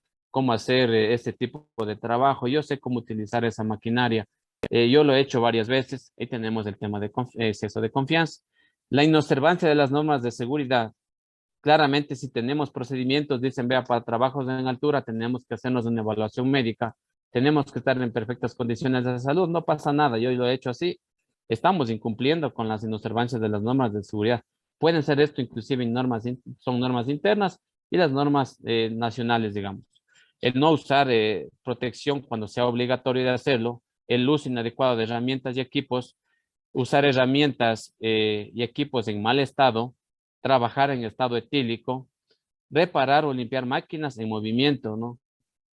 hacer este tipo de trabajo, yo sé cómo utilizar esa maquinaria. Yo lo he hecho varias veces y tenemos el tema de exceso de confianza. La inobservancia de las normas de seguridad. Claramente, si tenemos procedimientos, dicen, vea, para trabajos en altura tenemos que hacernos una evaluación médica, tenemos que estar en perfectas condiciones de salud, no pasa nada, yo lo he hecho así. Estamos incumpliendo con las inobservancias de las normas de seguridad. Pueden ser esto inclusive son normas internas y las normas nacionales, digamos. El no usar protección cuando sea obligatorio de hacerlo, el uso inadecuado de herramientas y equipos, usar herramientas y equipos en mal estado, trabajar en estado etílico, reparar o limpiar máquinas en movimiento, ¿no?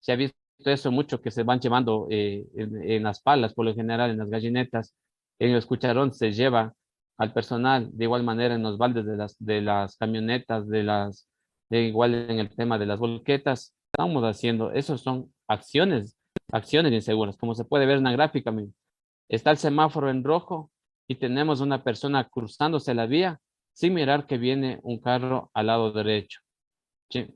Se ha visto eso mucho que se van llevando en las palas, por lo general en las gallinetas, En el Escucharón se lleva al personal, de igual manera en los baldes de las camionetas, de igual en el tema de las volquetas, estamos haciendo, esos son acciones inseguras. Como se puede ver en la gráfica, está el semáforo en rojo y tenemos una persona cruzándose la vía sin mirar que viene un carro al lado derecho. ¿Sí?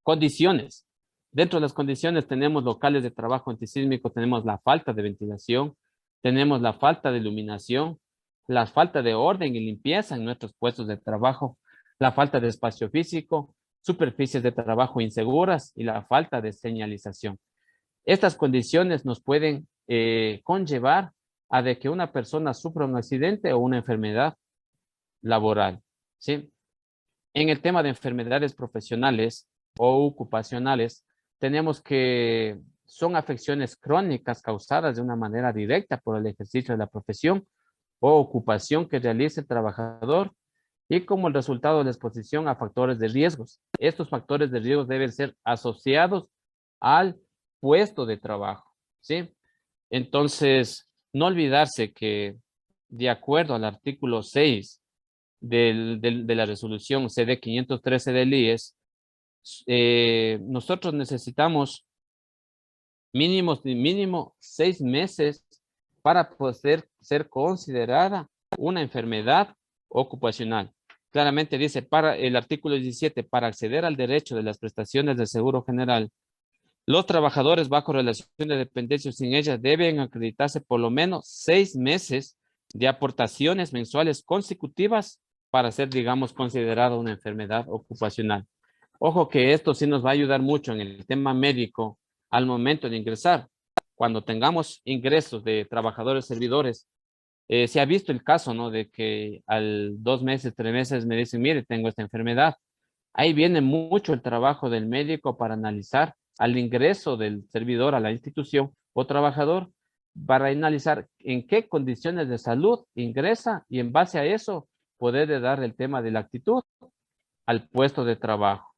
Condiciones. Dentro de las condiciones tenemos locales de trabajo antisísmico, tenemos la falta de ventilación, tenemos la falta de iluminación, la falta de orden y limpieza en nuestros puestos de trabajo, la falta de espacio físico, superficies de trabajo inseguras y la falta de señalización. Estas condiciones nos pueden conllevar a de que una persona sufra un accidente o una enfermedad laboral, ¿sí? En el tema de enfermedades profesionales o ocupacionales, tenemos que son afecciones crónicas causadas de una manera directa por el ejercicio de la profesión o ocupación que realice el trabajador y como el resultado de la exposición a factores de riesgos. Estos factores de riesgos deben ser asociados al puesto de trabajo, ¿sí? Entonces, no olvidarse que de acuerdo al artículo 6 de la resolución CD 513 del IES, nosotros necesitamos mínimo 6 meses para poder ser considerada una enfermedad ocupacional. Claramente dice, para el artículo 17, para acceder al derecho de las prestaciones de seguro general, los trabajadores bajo relación de dependencia sin ellas deben acreditarse por lo menos 6 meses de aportaciones mensuales consecutivas para ser, digamos, considerada una enfermedad ocupacional. Ojo que esto sí nos va a ayudar mucho en el tema médico al momento de ingresar. Cuando tengamos ingresos de trabajadores servidores, se ha visto el caso, ¿no? De que al 2 meses, 3 meses me dicen, mire, tengo esta enfermedad. Ahí viene mucho el trabajo del médico para analizar al ingreso del servidor a la institución o trabajador para analizar en qué condiciones de salud ingresa y en base a eso poder dar el tema de la actitud al puesto de trabajo.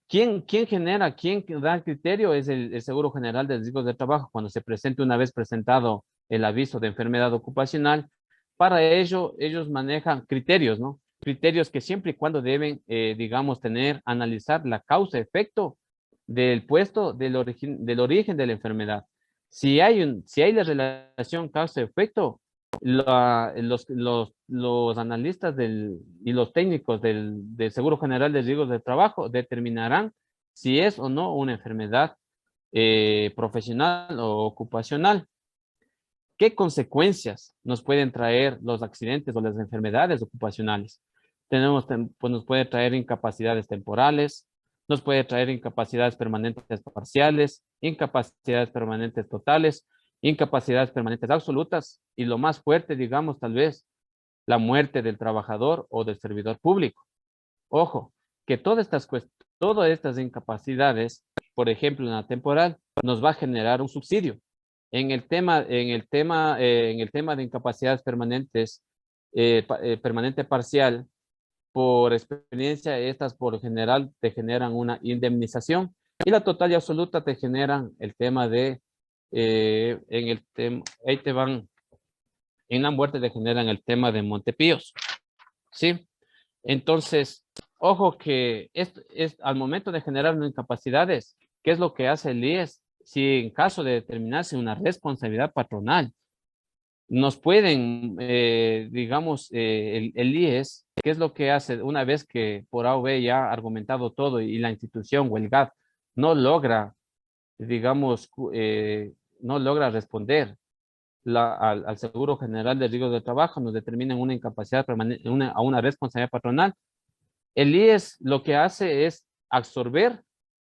¿Quién genera, quién da el criterio? Es el Seguro General de Riesgos de Trabajo cuando se presente una vez presentado el aviso de enfermedad ocupacional. Para ello, ellos manejan criterios, ¿no? Criterios que siempre y cuando deben, digamos, analizar la causa-efecto del puesto, del origen de la enfermedad. Si hay la relación causa-efecto, los analistas y los técnicos del Seguro General de Riesgos de Trabajo determinarán si es o no una enfermedad profesional o ocupacional. ¿Qué consecuencias nos pueden traer los accidentes o las enfermedades ocupacionales? Pues nos puede traer incapacidades temporales, nos puede traer incapacidades permanentes parciales, incapacidades permanentes totales, incapacidades permanentes absolutas y lo más fuerte, digamos, tal vez, la muerte del trabajador o del servidor público. Ojo, que todas estas incapacidades, por ejemplo, en la temporal, nos va a generar un subsidio. En el tema de incapacidades permanentes, permanente parcial, por experiencia, estas por lo general te generan una indemnización y la total y absoluta te generan el tema de, ahí te van, en la muerte te generan el tema de Montepíos, ¿sí? Entonces, ojo que al momento de generar incapacidades, ¿qué es lo que hace el IES? Si en caso de determinarse una responsabilidad patronal, nos pueden, digamos, el IES, ¿qué es lo que hace? Una vez que por A o B ya ha argumentado todo y la institución o el GAT no logra, digamos, no logra responder al Seguro General de Riesgos de Trabajo, nos determinan una incapacidad permanente, a una responsabilidad patronal. El IES lo que hace es absorber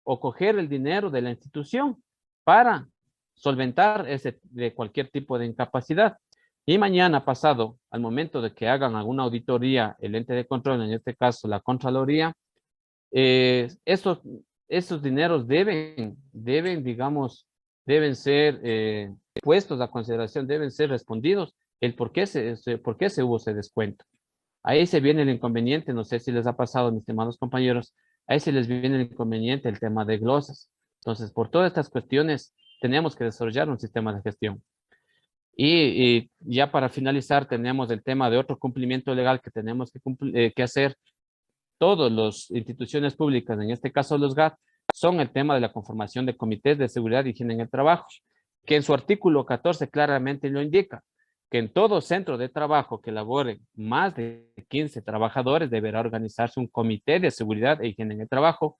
o coger el dinero de la institución para solventar de cualquier tipo de incapacidad. Y mañana pasado, al momento de que hagan alguna auditoría, el ente de control, en este caso la Contraloría, esos dineros digamos, deben ser puestos a consideración, deben ser respondidos el por qué se hubo ese descuento. Ahí se viene el inconveniente, no sé si les ha pasado, mis estimados compañeros, ahí se les viene el inconveniente, el tema de glosas. Entonces, por todas estas cuestiones, tenemos que desarrollar un sistema de gestión. Y ya para finalizar, tenemos el tema de otro cumplimiento legal que tenemos que hacer todas las instituciones públicas, en este caso los GAT, son el tema de la conformación de comités de seguridad y higiene en el trabajo, que en su artículo 14 claramente lo indica, que en todo centro de trabajo que labore más de 15 trabajadores deberá organizarse un comité de seguridad e higiene en el trabajo,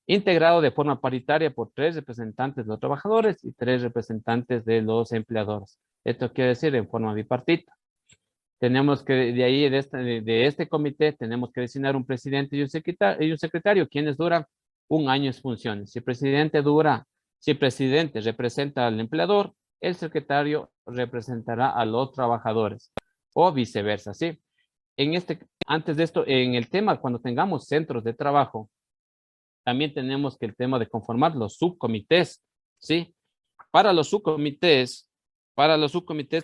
integrado de forma paritaria por 3 representantes de los trabajadores y 3 representantes de los empleadores. Esto quiere decir en forma bipartita. Tenemos que, de este comité, tenemos que designar un presidente y un secretario, quienes duran un año en funciones. Si el presidente representa al empleador, el secretario representará a los trabajadores, o viceversa, ¿sí? Antes de esto, en el tema, cuando tengamos centros de trabajo, también tenemos que el tema de conformar los subcomités, ¿sí? Para los subcomités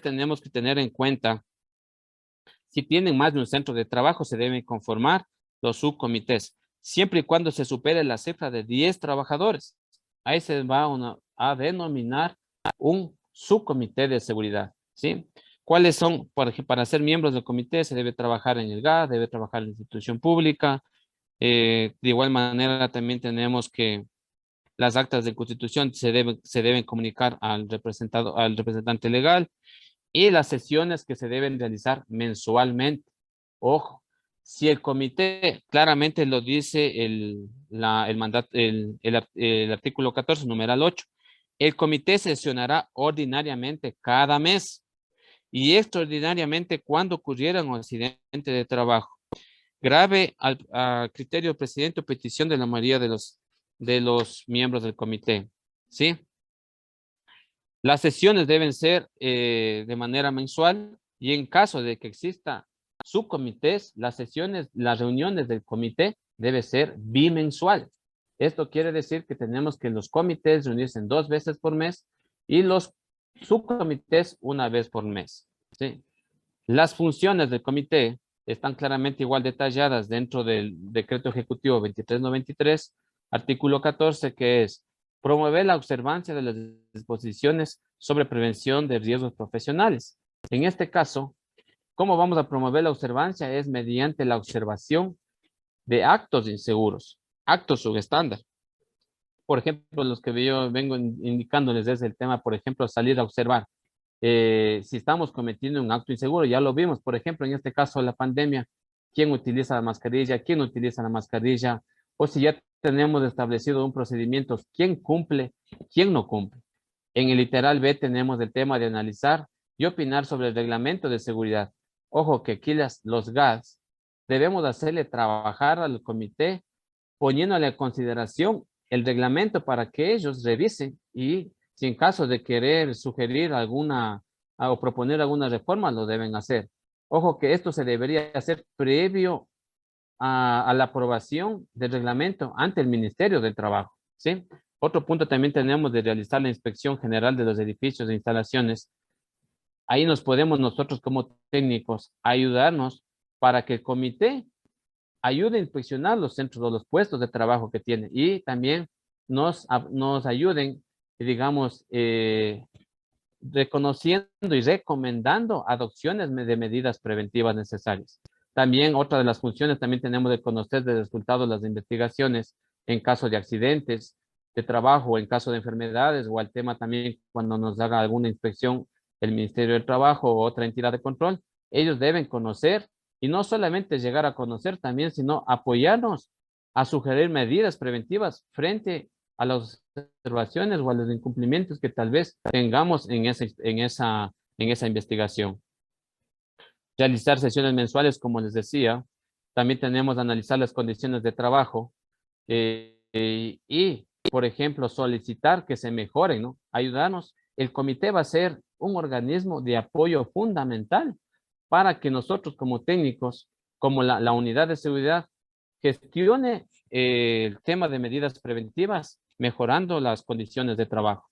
tenemos que tener en cuenta, si tienen más de un centro de trabajo, se deben conformar los subcomités, siempre y cuando se supere la cifra de 10 trabajadores. Ahí se va a denominar un subcomité de seguridad, ¿sí? ¿Cuáles son? Por ejemplo, para ser miembros del comité se debe trabajar en el GAD, debe trabajar en la institución pública. De igual manera, también tenemos que las actas de constitución se deben comunicar al representante legal, y las sesiones que se deben realizar mensualmente. Ojo, si el comité claramente lo dice el artículo 14, numeral 8, el comité sesionará ordinariamente cada mes y extraordinariamente cuando ocurriera un accidente de trabajo grave a criterio del presidente o petición de la mayoría de los miembros del comité, ¿sí? Las sesiones deben ser de manera mensual, y en caso de que exista subcomités, las reuniones del comité debe ser bimensual. Esto quiere decir que tenemos que los comités reunirse 2 veces por mes y los subcomités 1 vez por mes, ¿sí? Las funciones del comité están claramente igual detalladas dentro del decreto ejecutivo 2393, artículo 14, que es promover la observancia de las disposiciones sobre prevención de riesgos profesionales. En este caso, ¿cómo vamos a promover la observancia? Es mediante la observación de actos inseguros, actos subestándar. Por ejemplo, los que yo vengo indicándoles es el tema, por ejemplo, salir a observar. Si estamos cometiendo un acto inseguro, ya lo vimos, por ejemplo, en este caso de la pandemia, quién utiliza la mascarilla, quién no utiliza la mascarilla, o si ya tenemos establecido un procedimiento, quién cumple, quién no cumple. En el literal B tenemos el tema de analizar y opinar sobre el reglamento de seguridad. Ojo que aquí los GADs debemos hacerle trabajar al comité poniéndole a consideración el reglamento para que ellos revisen, y si en caso de querer sugerir o proponer alguna reforma, lo deben hacer. Ojo que esto se debería hacer previo a la aprobación del reglamento ante el Ministerio del Trabajo, ¿sí? Otro punto también tenemos de realizar la inspección general de los edificios e instalaciones. Ahí nos podemos nosotros como técnicos ayudarnos para que el comité ayude a inspeccionar los centros o los puestos de trabajo que tiene, y también nos ayuden, digamos, reconociendo y recomendando adopciones de medidas preventivas necesarias. También otra de las funciones, también tenemos de conocer de resultados de las investigaciones en caso de accidentes de trabajo, en caso de enfermedades, o al tema también cuando nos haga alguna inspección el Ministerio del Trabajo o otra entidad de control. Ellos deben conocer, y no solamente llegar a conocer también, sino apoyarnos a sugerir medidas preventivas frente a las observaciones o a los incumplimientos que tal vez tengamos en esa investigación. Realizar sesiones mensuales, como les decía. También tenemos que analizar las condiciones de trabajo y, por ejemplo, solicitar que se mejoren, ¿no? Ayudarnos. El comité va a ser un organismo de apoyo fundamental para que nosotros como técnicos, como la unidad de seguridad, gestione el tema de medidas preventivas, mejorando las condiciones de trabajo.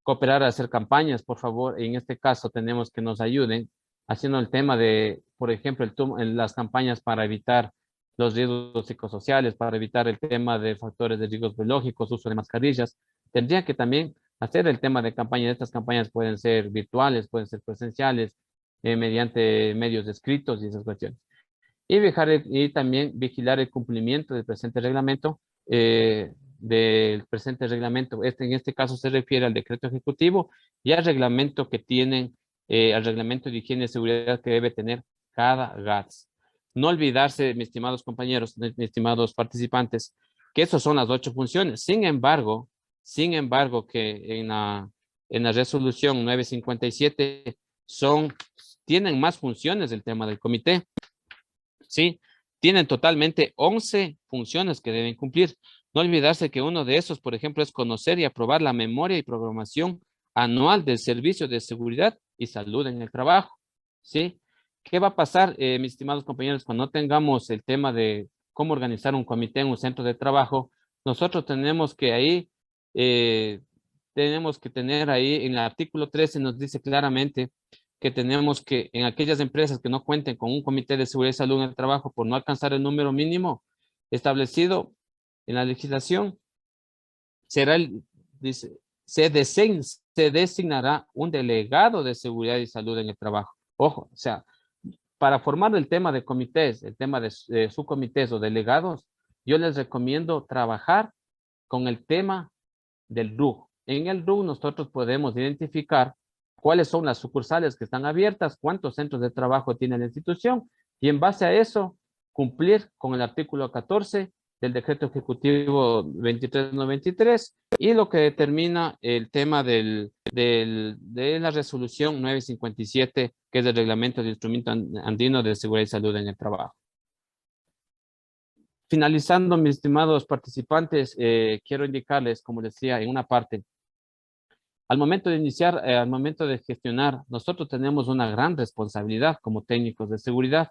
Cooperar a hacer campañas, por favor. En este caso tenemos que nos ayuden haciendo el tema de, por ejemplo, las campañas para evitar los riesgos psicosociales, para evitar el tema de factores de riesgos biológicos, uso de mascarillas. Tendría que también hacer el tema de campaña. Estas campañas pueden ser virtuales, pueden ser presenciales, mediante medios escritos y esas cuestiones. Y también vigilar el cumplimiento del presente reglamento, en este caso se refiere al decreto ejecutivo y al reglamento que tienen, al reglamento de higiene y seguridad que debe tener cada GATS. No olvidarse, mis estimados compañeros, mis estimados participantes, que esas son las 8 funciones. Sin embargo, que en la resolución 957 tienen más funciones el tema del comité. ¿Sí? Tienen totalmente 11 funciones que deben cumplir. No olvidarse que uno de esos, por ejemplo, es conocer y aprobar la memoria y programación anual del Servicio de Seguridad y Salud en el Trabajo. ¿Sí? ¿Qué va a pasar, mis estimados compañeros, cuando no tengamos el tema de cómo organizar un comité en un centro de trabajo? Nosotros tenemos que tener ahí, en el artículo 13 nos dice claramente que tenemos que, en aquellas empresas que no cuenten con un comité de seguridad y salud en el trabajo por no alcanzar el número mínimo establecido en la legislación, se designará un delegado de seguridad y salud en el trabajo. Ojo, o sea, para formar el tema de comités, el tema de subcomités o delegados, yo les recomiendo trabajar con el tema del RUG. En el RUG nosotros podemos identificar cuáles son las sucursales que están abiertas, cuántos centros de trabajo tiene la institución, y en base a eso cumplir con el artículo 14 del decreto ejecutivo 2393 y lo que determina el tema de la resolución 957, que es el reglamento de instrumento andino de seguridad y salud en el trabajo. Finalizando, mis estimados participantes, quiero indicarles, como decía, en una parte, al momento de iniciar, al momento de gestionar, nosotros tenemos una gran responsabilidad como técnicos de seguridad.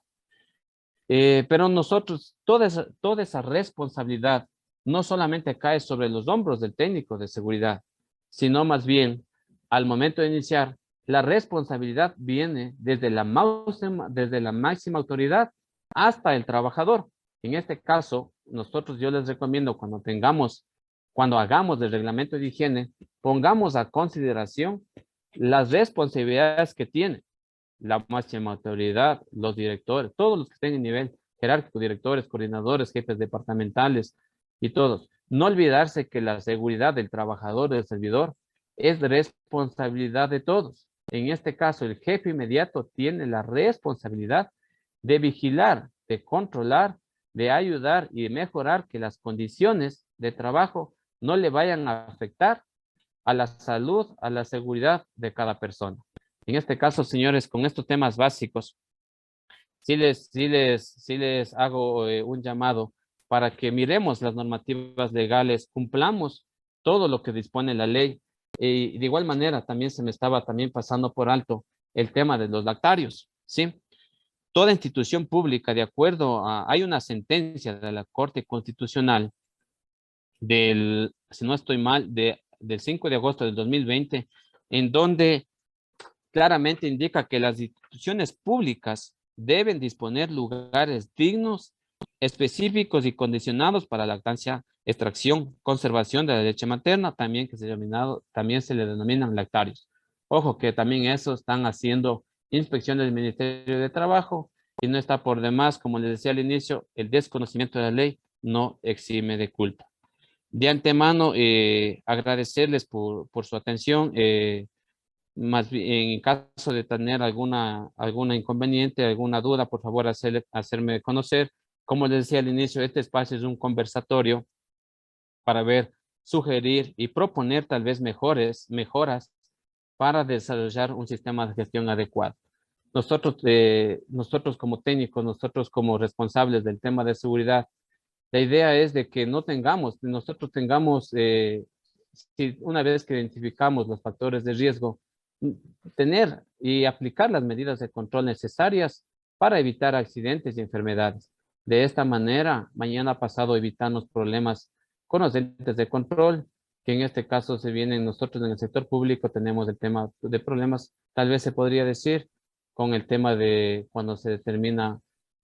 Pero nosotros, toda esa responsabilidad no solamente cae sobre los hombros del técnico de seguridad, sino más bien, al momento de iniciar, la responsabilidad viene desde la máxima autoridad hasta el trabajador. En este caso, yo les recomiendo cuando hagamos el reglamento de higiene, pongamos a consideración las responsabilidades que tiene la máxima autoridad, los directores, todos los que estén en nivel jerárquico, directores, coordinadores, jefes departamentales y todos. No olvidarse que la seguridad del trabajador, del servidor, es responsabilidad de todos. En este caso, el jefe inmediato tiene la responsabilidad de vigilar, de controlar, de ayudar y de mejorar que las condiciones de trabajo no le vayan a afectar a la salud, a la seguridad de cada persona. En este caso, señores, con estos temas básicos, sí les hago un llamado para que miremos las normativas legales, cumplamos todo lo que dispone la ley. Y de igual manera, también se me estaba también pasando por alto el tema de los lactarios, ¿sí? Toda institución pública, de acuerdo hay una sentencia de la Corte Constitucional si no estoy mal, del 5 de agosto del 2020, en donde claramente indica que las instituciones públicas deben disponer lugares dignos, específicos y condicionados para lactancia, extracción, conservación de la leche materna, también también se le denominan lactarios. Ojo que también eso están haciendo inspecciones del Ministerio de Trabajo y no está por demás, como les decía al inicio, el desconocimiento de la ley no exime de culpa. De antemano, agradecerles por su atención. Más bien, en caso de tener alguna inconveniente, alguna duda, por favor, hacerme conocer. Como les decía al inicio, este espacio es un conversatorio para ver, sugerir y proponer tal vez mejoras para desarrollar un sistema de gestión adecuado. Nosotros como técnicos, nosotros como responsables del tema de seguridad, la idea es de que nosotros tengamos, una vez que identificamos los factores de riesgo, tener y aplicar las medidas de control necesarias para evitar accidentes y enfermedades. De esta manera, mañana pasado evitamos problemas con los entes de control, que en este caso se vienen nosotros en el sector público, tenemos el tema de problemas, tal vez se podría decir, con el tema de cuando se determina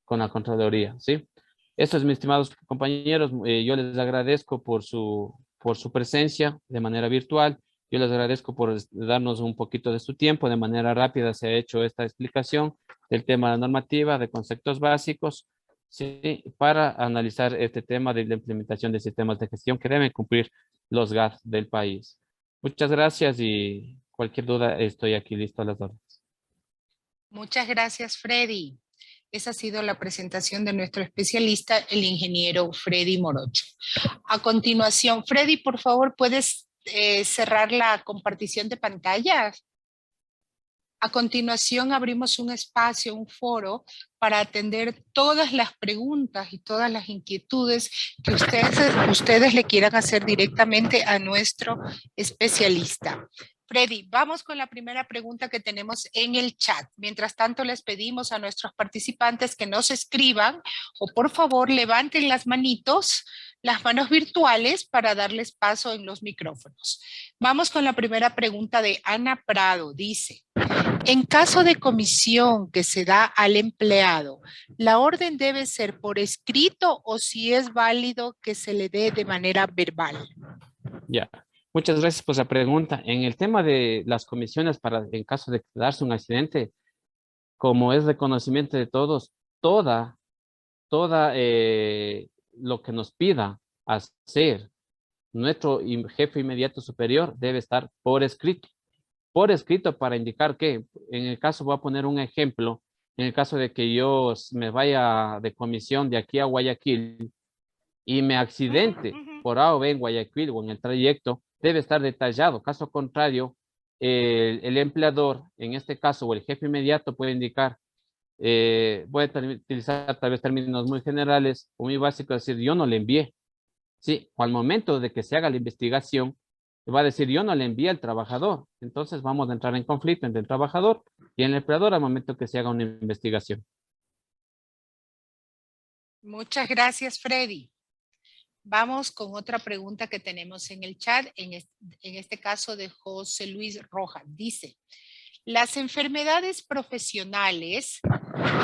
con la Contraloría, ¿sí? Eso es, mis estimados compañeros, yo les agradezco por su presencia de manera virtual Yo les agradezco por darnos un poquito de su tiempo. De manera rápida se ha hecho esta explicación del tema de la normativa, de conceptos básicos, sí, para analizar este tema de la implementación de sistemas de gestión que deben cumplir los GAT del país. Muchas gracias y cualquier duda estoy aquí listo a las órdenes. Muchas gracias, Freddy. Esa ha sido la presentación de nuestro especialista, el ingeniero Freddy Morocho. A continuación, Freddy, por favor, ¿puedes cerrar la compartición de pantalla? A continuación, abrimos un espacio, un foro, para atender todas las preguntas y todas las inquietudes que ustedes le quieran hacer directamente a nuestro especialista. Freddy, vamos con la primera pregunta que tenemos en el chat. Mientras tanto, les pedimos a nuestros participantes que nos escriban o por favor levanten las manos virtuales para darles paso en los micrófonos. Vamos con la primera pregunta de Ana Prado. Dice, en caso de comisión que se da al empleado, ¿la orden debe ser por escrito o si es válido que se le dé de manera verbal? Ya, muchas gracias por la pregunta. En el tema de las comisiones para en caso de darse un accidente, como es reconocimiento de todos, toda lo que nos pida hacer nuestro jefe inmediato superior debe estar por escrito. Por escrito para indicar que, en el caso, voy a poner un ejemplo, en el caso de que yo me vaya de comisión de aquí a Guayaquil y me accidente por A o B en Guayaquil o en el trayecto, debe estar detallado. Caso contrario, el empleador, en este caso, o el jefe inmediato puede indicar, voy a utilizar tal vez términos muy generales o muy básicos, decir, yo no le envié. Sí, o al momento de que se haga la investigación, va a decir, yo no le envié al trabajador. Entonces vamos a entrar en conflicto entre el trabajador y el empleador al momento que se haga una investigación. Muchas gracias, Freddy. Vamos con otra pregunta que tenemos en el chat, en este caso de José Luis Rojas. Dice, las enfermedades profesionales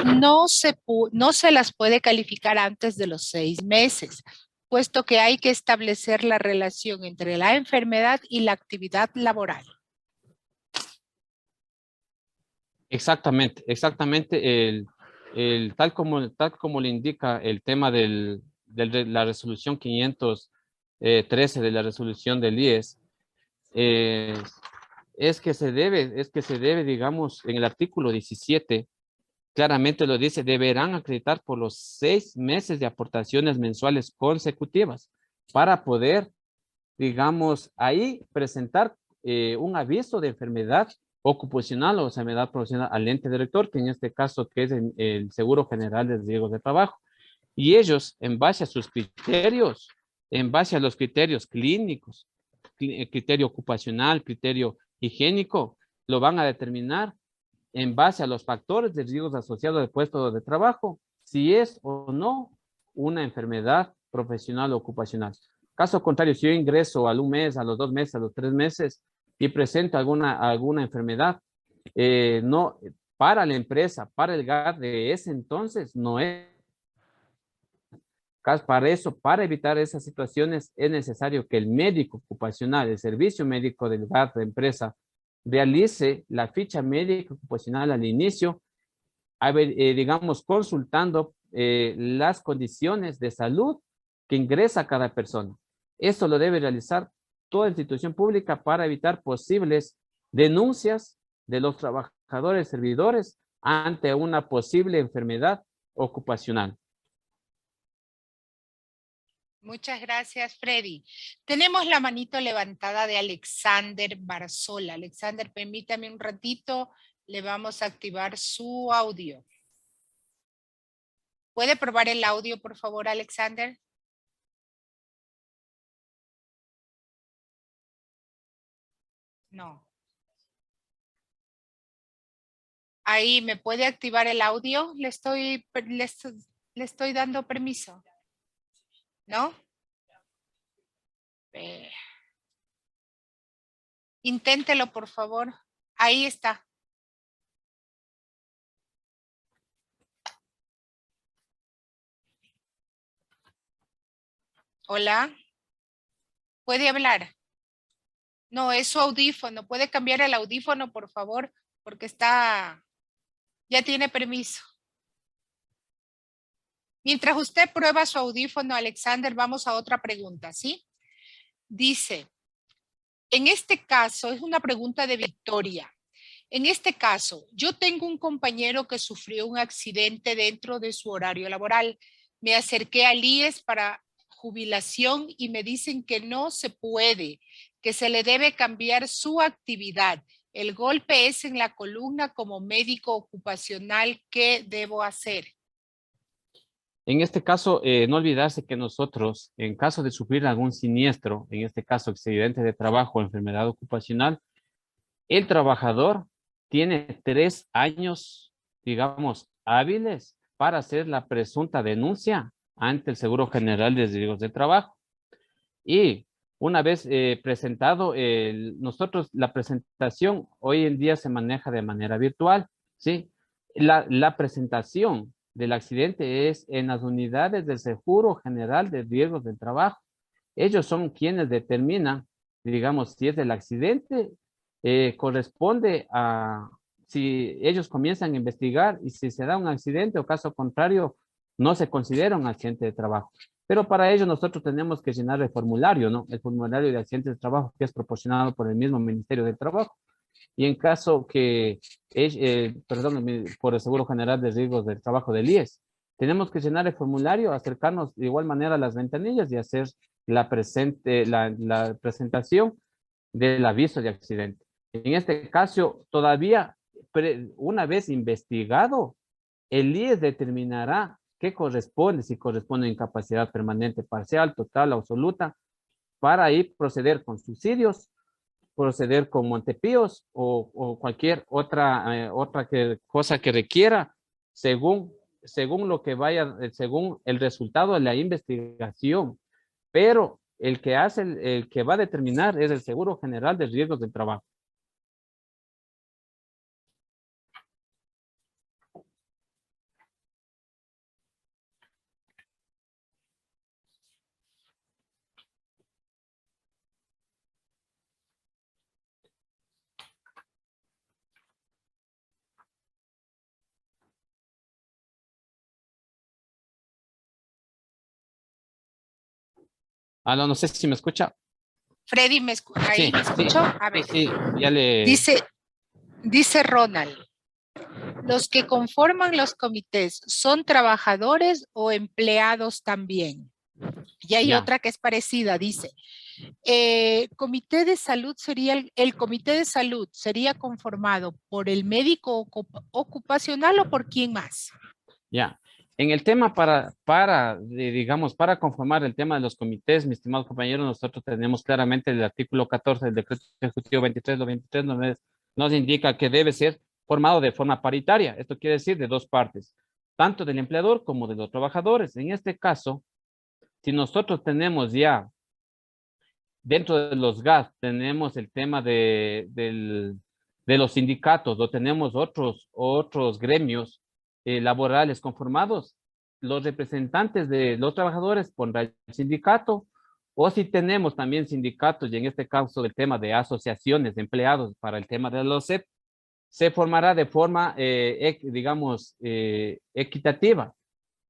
no se las puede calificar antes de los 6 meses, puesto que hay que establecer la relación entre la enfermedad y la actividad laboral. Exactamente, tal como le indica el tema de la resolución 513 de la resolución del IES, es que se debe, digamos, en el artículo 17, claramente lo dice, deberán acreditar por los 6 meses de aportaciones mensuales consecutivas para poder, digamos, ahí presentar un aviso de enfermedad ocupacional o enfermedad profesional al ente director, que en este caso que es el Seguro General de Riesgos de Trabajo. Y ellos, en base a sus criterios, en base a los criterios clínicos, criterio ocupacional, criterio higiénico, lo van a determinar en base a los factores de riesgos asociados al puesto de trabajo, si es o no una enfermedad profesional o ocupacional. Caso contrario, si yo ingreso al 1 mes, a los 2 meses, a los 3 meses y presento alguna enfermedad, no, para la empresa, para el GAT de ese entonces, no es. Para eso, para evitar esas situaciones, es necesario que el médico ocupacional, el servicio médico del GAT de empresa, realice la ficha médica ocupacional al inicio, digamos, consultando las condiciones de salud que ingresa cada persona. Esto lo debe realizar toda institución pública para evitar posibles denuncias de los trabajadores servidores ante una posible enfermedad ocupacional. Muchas gracias, Freddy. Tenemos la manito levantada de Alexander Barzola. Alexander, permítame un ratito, le vamos a activar su audio. ¿Puede probar el audio, por favor, Alexander? No. Ahí, ¿me puede activar el audio? Le estoy dando permiso. ¿No? Inténtelo, por favor. Ahí está. Hola. ¿Puede hablar? No, es su audífono. ¿Puede cambiar el audífono, por favor? Porque ya tiene permiso. Mientras usted prueba su audífono, Alexander, vamos a otra pregunta, ¿sí? Dice, en este caso, es una pregunta de Victoria. En este caso, yo tengo un compañero que sufrió un accidente dentro de su horario laboral. Me acerqué al IES para jubilación y me dicen que no se puede, que se le debe cambiar su actividad. El golpe es en la columna como médico ocupacional. ¿Qué debo hacer? En este caso, no olvidarse que nosotros, en caso de sufrir algún siniestro, en este caso accidente de trabajo o enfermedad ocupacional, el trabajador tiene 3 años, digamos, hábiles para hacer la presunta denuncia ante el Seguro General de Riesgos de Trabajo. Y una vez presentado, nosotros la presentación hoy en día se maneja de manera virtual, ¿sí? La presentación del accidente es en las unidades del Seguro General de Riesgos del Trabajo. Ellos son quienes determinan, digamos, si es el accidente, corresponde a, si ellos comienzan a investigar y si se da un accidente o caso contrario, no se considera un accidente de trabajo. Pero para ello nosotros tenemos que llenar el formulario, ¿no? El formulario de accidentes de trabajo que es proporcionado por el mismo Ministerio del Trabajo. Y en caso que, perdón, por el Seguro General de Riesgos del Trabajo del IES, tenemos que llenar el formulario, acercarnos de igual manera a las ventanillas y hacer la presentación del aviso de accidente. En este caso, todavía, una vez investigado, el IES determinará qué corresponde, si corresponde a incapacidad permanente, parcial, total, absoluta, para ahí proceder con subsidios, proceder con Montepíos o cualquier otra cosa que requiera según lo que vaya, según el resultado de la investigación. Pero el que va a determinar es el Seguro General de Riesgos del Trabajo. No sé si me escucha. Freddy, ahí Sí, me sí, escuchó. A ver, sí, ya le... dice Ronald, ¿los que conforman los comités son trabajadores o empleados también? Y hay Ya. otra que es parecida, dice, comité de salud sería, el comité de salud sería conformado por el médico ocupacional o por quién más. Ya. En el tema digamos, para conformar el tema de los comités, mis estimados compañeros, nosotros tenemos claramente el artículo 14 del decreto ejecutivo 23 nos indica que debe ser formado de forma paritaria. Esto quiere decir de dos partes, tanto del empleador como de los trabajadores. En este caso, si nosotros tenemos ya dentro de los GAS, tenemos el tema de los sindicatos o tenemos otros gremios laborales conformados, los representantes de los trabajadores pondrán el sindicato, o si tenemos también sindicatos, y en este caso el tema de asociaciones de empleados para el tema de los CEP, se formará de forma, digamos, equitativa.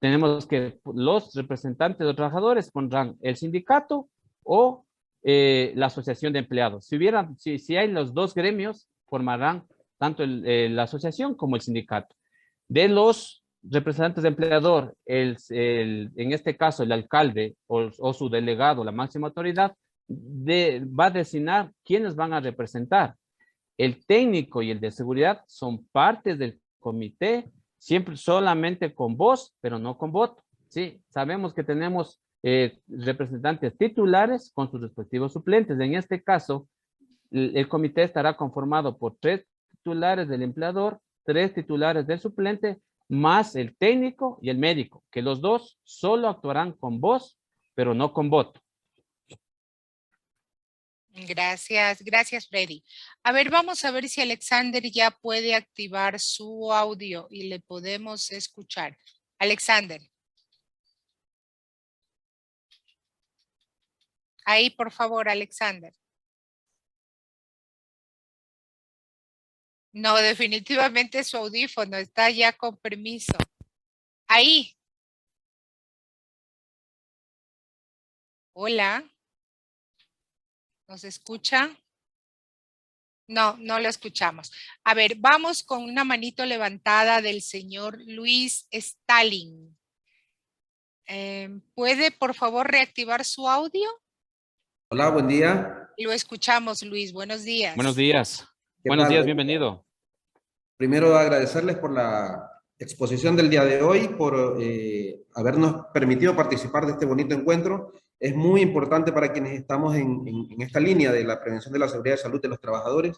Tenemos que los representantes de los trabajadores pondrán el sindicato o la asociación de empleados. Si hay los dos gremios, formarán tanto la asociación como el sindicato. De los representantes de empleador, en este caso el alcalde o su delegado, la máxima autoridad, va a designar quiénes van a representar. El técnico y el de seguridad son partes del comité, siempre solamente con voz, pero no con voto. Sí, sabemos que tenemos representantes titulares con sus respectivos suplentes. En este caso, el comité estará conformado por 3 titulares del empleador, 3 titulares del suplente, más el técnico y el médico, que los dos solo actuarán con voz, pero no con voto. Gracias, gracias Freddy. A ver, vamos a ver si Alexander ya puede activar su audio y le podemos escuchar. Alexander. Ahí, por favor, Alexander. No, definitivamente su audífono está ya con permiso. Ahí. Hola. ¿Nos escucha? No, no lo escuchamos. A ver, vamos con una manito levantada del señor Luis Stalin. ¿Puede, por favor, reactivar su audio? Hola, buen día. Lo escuchamos, Luis. Buenos días. Buenos días. ¿Qué Buenos tal? días, bienvenido. Primero agradecerles por la exposición del día de hoy, por habernos permitido participar de este bonito encuentro. Es muy importante para quienes estamos en esta línea de la prevención de la seguridad y salud de los trabajadores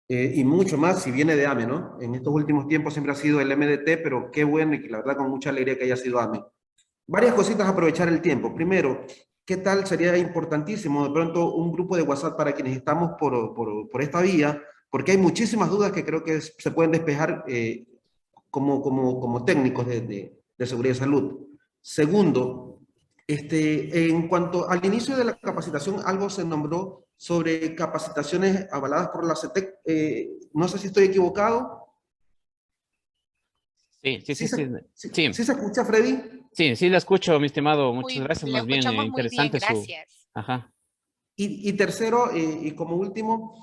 y mucho más si viene de AME, ¿no? En estos últimos tiempos siempre ha sido el MDT, pero qué bueno y que la verdad con mucha alegría que haya sido AME. Varias cositas a aprovechar el tiempo. Primero, ¿qué tal? Sería importantísimo de pronto un grupo de WhatsApp para quienes estamos por esta vía, porque hay muchísimas dudas que creo que se pueden despejar como técnicos de seguridad y salud. Segundo, en cuanto al inicio de la capacitación, algo se nombró sobre capacitaciones avaladas por la CETEC. No sé si estoy equivocado. Sí. ¿Sí se escucha, Freddy? Sí, la escucho, mi estimado. Muchas gracias, Lo más bien escuchamos muy bien, interesante su... gracias. Ajá. Y tercero, y como último,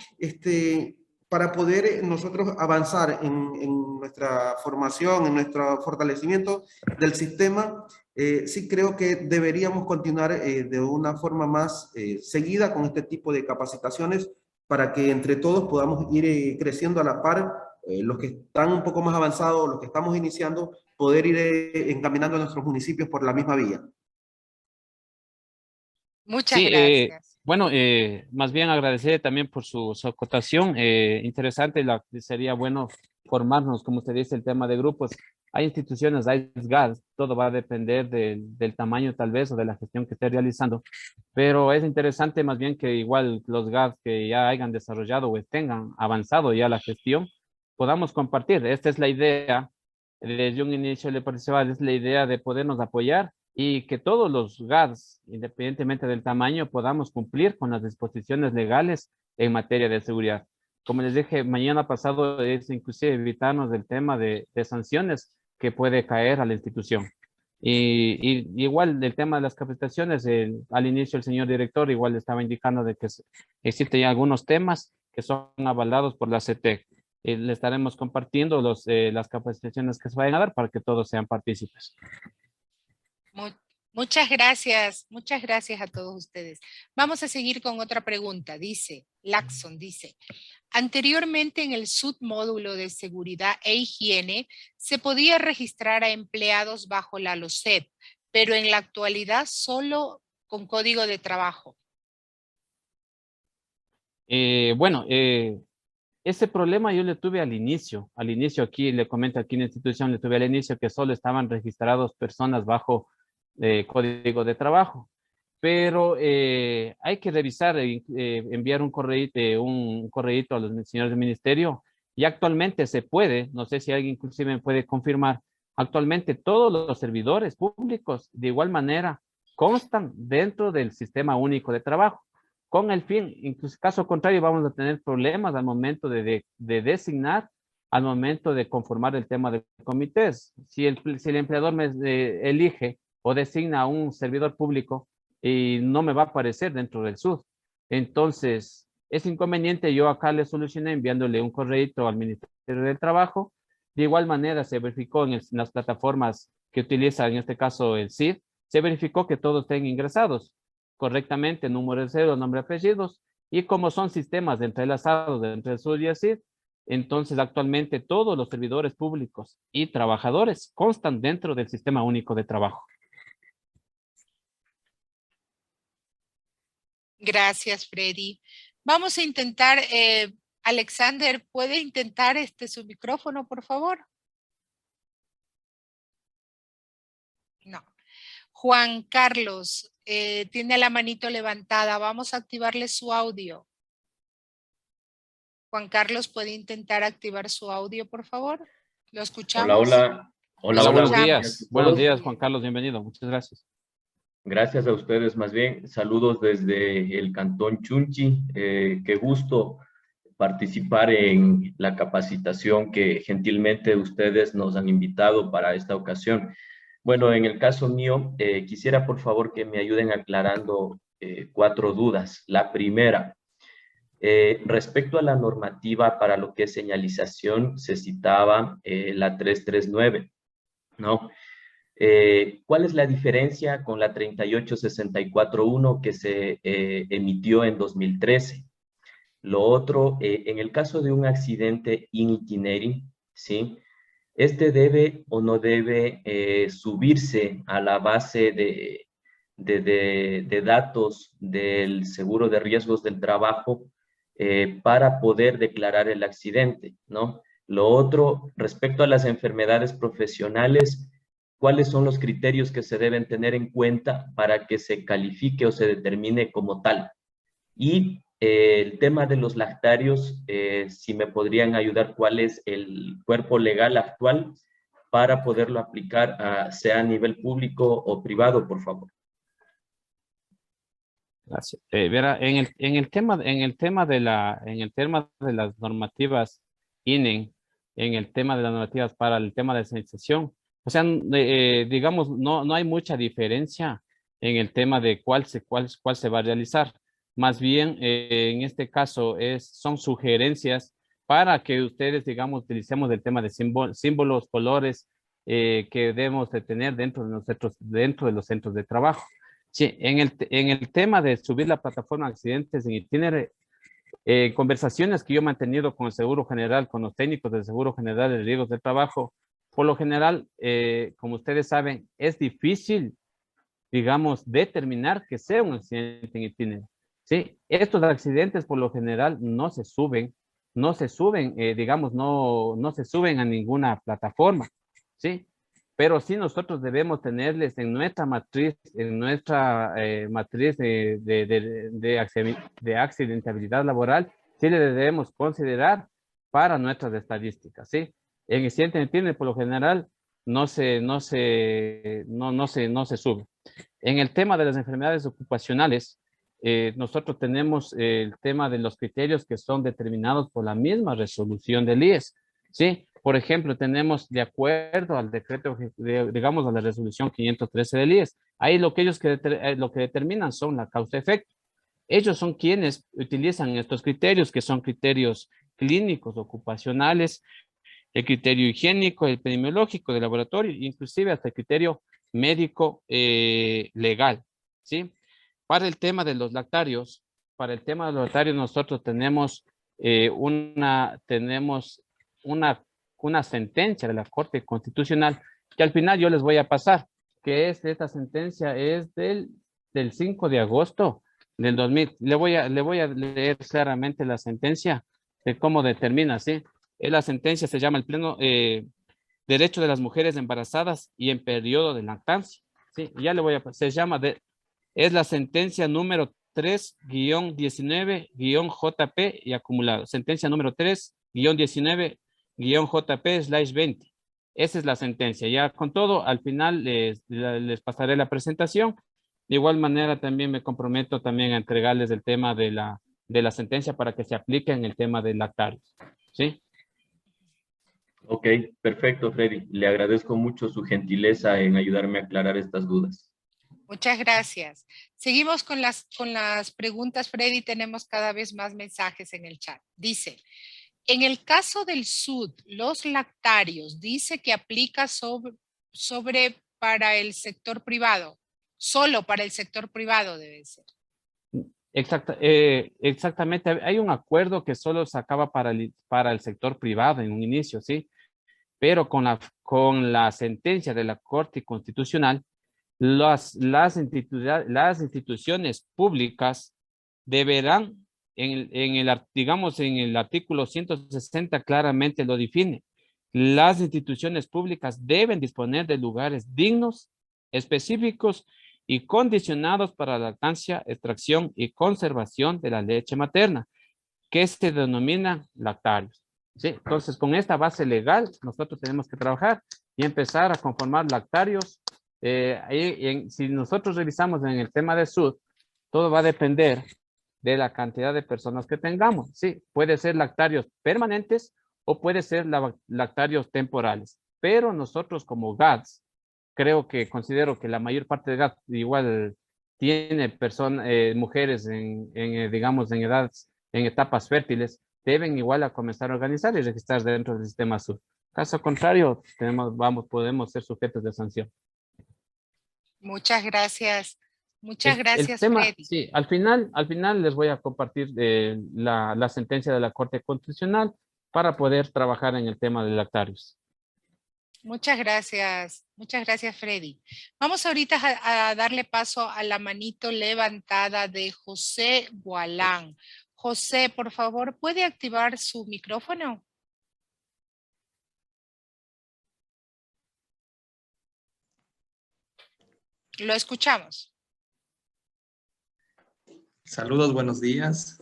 para poder nosotros avanzar en nuestra formación, en nuestro fortalecimiento del sistema, sí creo que deberíamos continuar de una forma más seguida con este tipo de capacitaciones para que entre todos podamos ir creciendo a la par, los que están un poco más avanzados, los que estamos iniciando, poder ir encaminando a nuestros municipios por la misma vía. Muchas Sí, gracias. bueno, más bien agradecer también por su acotación. Interesante, sería bueno formarnos, como usted dice, el tema de grupos. Hay instituciones, hay GADs, todo va a depender del tamaño tal vez o de la gestión que esté realizando, pero es interesante más bien que igual los GADs que ya hayan desarrollado o tengan avanzado ya la gestión, podamos compartir. Esta es la idea, desde un inicio le participaba, es la idea de podernos apoyar y que todos los GADs, independientemente del tamaño, podamos cumplir con las disposiciones legales en materia de seguridad. Como les dije, mañana pasado es inclusive evitarnos del tema de sanciones que puede caer a la institución. Y igual el tema de las capacitaciones, al inicio el señor director igual estaba indicando de que existen ya algunos temas que son avalados por la CETEC. Le estaremos compartiendo las capacitaciones que se vayan a dar para que todos sean partícipes. Muchas gracias a todos ustedes. Vamos a seguir con otra pregunta. Dice, Laxon dice, anteriormente en el submódulo de seguridad e higiene se podía registrar a empleados bajo la LOCEP, pero en la actualidad solo con código de trabajo. Ese problema yo le tuve al inicio aquí, le comento aquí en la institución, le tuve al inicio que solo estaban registrados personas bajo código de trabajo, pero hay que revisar, enviar un correíto a los señores del ministerio y actualmente se puede, no sé si alguien inclusive me puede confirmar, actualmente todos los servidores públicos de igual manera constan dentro del sistema único de trabajo con el fin, incluso caso contrario, vamos a tener problemas al momento de designar, al momento de conformar el tema de comités. Si el empleador me elige o designa a un servidor público y no me va a aparecer dentro del SUD, entonces es inconveniente. Yo acá le solucioné enviándole un correo al Ministerio del Trabajo. De igual manera se verificó en las plataformas que utiliza en este caso el CID, se verificó que todos estén ingresados correctamente, número de cero, nombre, apellidos, y como son sistemas entrelazados entre el SUD y el CID, entonces actualmente todos los servidores públicos y trabajadores constan dentro del sistema único de trabajo. Gracias, Freddy. Vamos a intentar, Alexander, ¿puede intentar su micrófono, por favor? No. Juan Carlos, tiene la manito levantada. Vamos a activarle su audio. Juan Carlos, ¿puede intentar activar su audio, por favor? ¿Lo escuchamos? Hola, buenos días. Buenos días, Bien. Juan Carlos, bienvenido. Muchas gracias. Gracias a ustedes, más bien. Saludos desde el Cantón Chunchi. Qué gusto participar en la capacitación que gentilmente ustedes nos han invitado para esta ocasión. Bueno, en el caso mío, quisiera por favor que me ayuden aclarando 4 dudas. La primera, respecto a la normativa para lo que es señalización, se citaba la 339, ¿no? ¿Cuál es la diferencia con la 38641 que se emitió en 2013? Lo otro, en el caso de un accidente in itinere, ¿sí? ¿Este debe o no debe subirse a la base de datos del seguro de riesgos del trabajo para poder declarar el accidente, ¿no? Lo otro, respecto a las enfermedades profesionales, ¿cuáles son los criterios que se deben tener en cuenta para que se califique o se determine como tal? Y el tema de los lactarios, si me podrían ayudar, ¿cuál es el cuerpo legal actual para poderlo aplicar, sea a nivel público o privado, por favor? Gracias. Verá, en el tema de las normativas INE, en el tema de las normativas para el tema de señalización, o sea, digamos, no hay mucha diferencia en el tema de cuál se va a realizar. Más bien, en este caso, son sugerencias para que ustedes, digamos, utilicemos el tema de símbolos, colores que debemos de tener dentro de los centros de trabajo. Sí, en el tema de subir la plataforma de accidentes en itinere, conversaciones que yo he mantenido con el Seguro General, con los técnicos del Seguro General de Riesgos del Trabajo, por lo general, como ustedes saben, es difícil, digamos, determinar que sea un accidente en itinere. Sí, estos accidentes por lo general no se suben, digamos, no se suben a ninguna plataforma, ¿sí? Pero sí nosotros debemos tenerles en nuestra matriz, de accidentabilidad laboral, sí le debemos considerar para nuestras estadísticas, ¿sí? En accidente en itinere, por lo general, no se sube. En el tema de las enfermedades ocupacionales, nosotros tenemos el tema de los criterios que son determinados por la misma resolución del IES, ¿sí? Por ejemplo, tenemos de acuerdo al decreto, digamos, a la resolución 513 del IES, ahí lo que lo que determinan son la causa-efecto. Ellos son quienes utilizan estos criterios, que son criterios clínicos, ocupacionales, el criterio higiénico, el epidemiológico de laboratorio, inclusive hasta el criterio médico legal, ¿sí? Para el tema de los lactarios, nosotros tenemos una sentencia de la Corte Constitucional que al final yo les voy a pasar, que esta sentencia es del 5 de agosto del 2000. Le voy a leer claramente la sentencia de cómo determina, ¿sí? La sentencia se llama el Pleno Derecho de las Mujeres Embarazadas y en Periodo de Lactancia, ¿sí? Ya le voy a pasar, es la sentencia número 3-19-JP y acumulado. Sentencia número 3-19-JP/20. Esa es la sentencia. Ya con todo, al final les pasaré la presentación. De igual manera, también me comprometo también a entregarles el tema de la sentencia para que se aplique en el tema de lactarios, ¿sí? Ok, perfecto, Freddy. Le agradezco mucho su gentileza en ayudarme a aclarar estas dudas. Muchas gracias. Seguimos con las preguntas, Freddy. Tenemos cada vez más mensajes en el chat. Dice, en el caso del SUD, los lactarios, dice que aplica sobre para el sector privado. Solo para el sector privado debe ser. Exactamente. Hay un acuerdo que solo se acaba para el sector privado en un inicio, ¿sí? Pero con la sentencia de la Corte Constitucional, las instituciones públicas deberán, digamos, en el artículo 160 claramente lo define. Las instituciones públicas deben disponer de lugares dignos, específicos y condicionados para la lactancia, extracción y conservación de la leche materna, que se denomina lactarios. ¿Sí? Entonces, con esta base legal, nosotros tenemos que trabajar y empezar a conformar lactarios. Si nosotros revisamos en el tema de SUD, todo va a depender de la cantidad de personas que tengamos. Sí, puede ser lactarios permanentes o puede ser lactarios temporales. Pero nosotros como GATS, considero que la mayor parte de GATS igual tiene mujeres digamos, en etapas fértiles, deben igual a comenzar a organizar y registrar dentro del sistema SUR. Caso contrario, podemos ser sujetos de sanción. Muchas gracias. Muchas El gracias, tema, Freddy. sí, al final les voy a compartir la sentencia de la Corte Constitucional para poder trabajar en el tema de lactarios. Muchas gracias, Freddy. Vamos ahorita a darle paso a la manito levantada de José Gualán. José, por favor, ¿puede activar su micrófono? Lo escuchamos. Saludos, buenos días.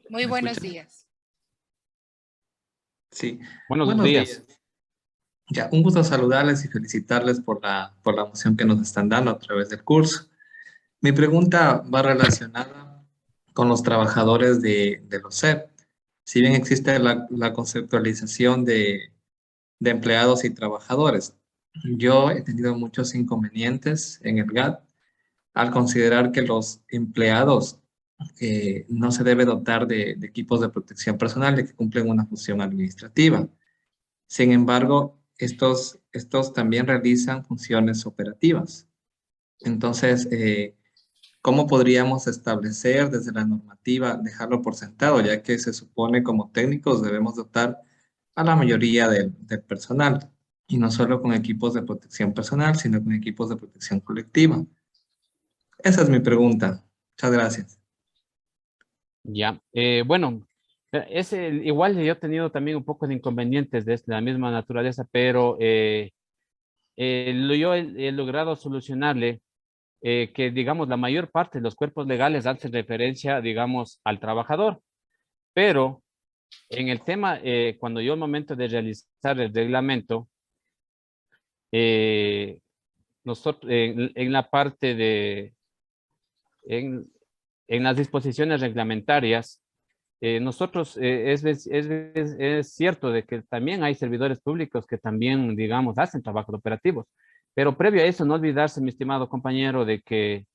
Muy ¿Me buenos escuchan? días. Sí. Buenos días. Ya, un gusto saludarles y felicitarles por la moción que nos están dando a través del curso. Mi pregunta va relacionada con los trabajadores de los CEP. Si bien existe la conceptualización de empleados y trabajadores, yo he tenido muchos inconvenientes en el GAT al considerar que los empleados no se debe dotar de equipos de protección personal ya que cumplen una función administrativa. Sin embargo, estos también realizan funciones operativas. Entonces, ¿cómo podríamos establecer desde la normativa, dejarlo por sentado, ya que se supone como técnicos debemos dotar a la mayoría del personal, y no solo con equipos de protección personal, sino con equipos de protección colectiva? Esa es mi pregunta. Muchas gracias. Ya, bueno, igual yo he tenido también un poco de inconvenientes de la misma naturaleza, pero yo he logrado solucionarle que, digamos, la mayor parte de los cuerpos legales hacen referencia, digamos, al trabajador, pero en el tema, cuando yo al momento de realizar el reglamento, nosotros en la parte en las disposiciones reglamentarias, nosotros, es cierto de que también hay servidores públicos que también, digamos, hacen trabajos operativos, pero previo a eso, no olvidarse, mi estimado compañero, de que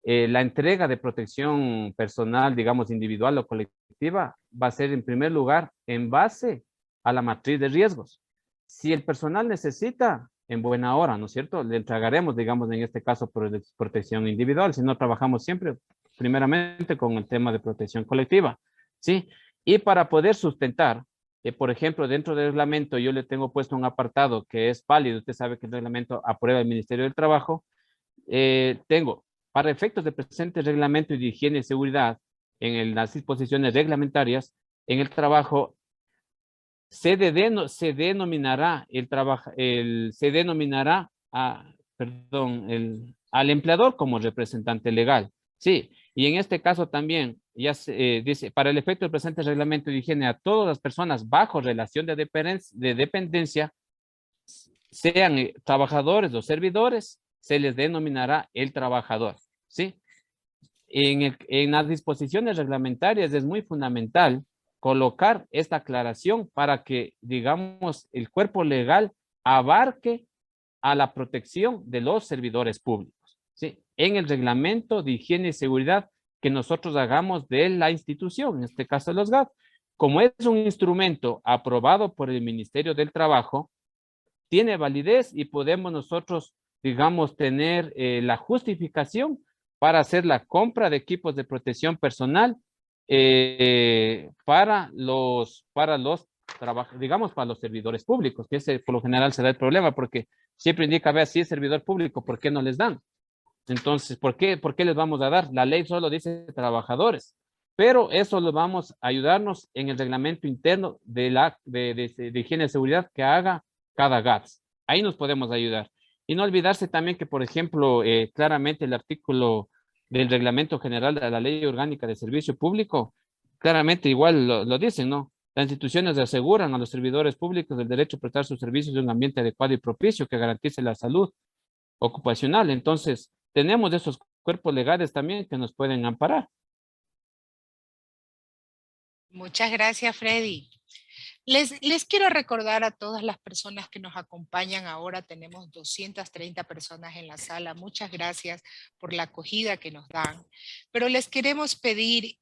la entrega de protección personal, digamos, individual o colectiva, va a ser en primer lugar en base a la matriz de riesgos. Si el personal necesita, en buena hora, ¿no es cierto? Le entregaremos, digamos, en este caso, por protección individual, si no trabajamos siempre, primeramente, con el tema de protección colectiva, ¿sí? Y para poder sustentar, por ejemplo, dentro del reglamento, yo le tengo puesto un apartado que es válido. Usted sabe que el reglamento aprueba el Ministerio del Trabajo. Tengo, para efectos de presente reglamento y de higiene y seguridad, las disposiciones reglamentarias, en el trabajo, se denominará al empleador como representante legal. Sí, y en este caso también, ya se dice, para el efecto del presente reglamento de higiene, a todas las personas bajo relación de dependencia, sean trabajadores o servidores, se les denominará el trabajador, ¿sí? En las disposiciones reglamentarias es muy fundamental colocar esta aclaración para que, digamos, el cuerpo legal abarque a la protección de los servidores públicos, ¿sí? En el reglamento de higiene y seguridad que nosotros hagamos de la institución, en este caso los GAT, como es un instrumento aprobado por el Ministerio del Trabajo, tiene validez y podemos nosotros, digamos, tener la justificación para hacer la compra de equipos de protección personal digamos, para los servidores públicos, que ese por lo general se da el problema, porque siempre indica, vea, si es servidor público, ¿por qué no les dan? Entonces, ¿por qué les vamos a dar? La ley solo dice trabajadores, pero eso lo vamos a ayudarnos en el reglamento interno de higiene y seguridad que haga cada GATS. Ahí nos podemos ayudar. Y no olvidarse también que, por ejemplo, claramente el artículo del Reglamento General de la Ley Orgánica de Servicio Público, claramente igual lo dicen, ¿no? Las instituciones aseguran a los servidores públicos el derecho a prestar sus servicios en un ambiente adecuado y propicio que garantice la salud ocupacional. Entonces, tenemos esos cuerpos legales también que nos pueden amparar. Muchas gracias, Freddy. Les quiero recordar a todas las personas que nos acompañan ahora, tenemos 230 personas en la sala, muchas gracias por la acogida que nos dan, pero les queremos pedir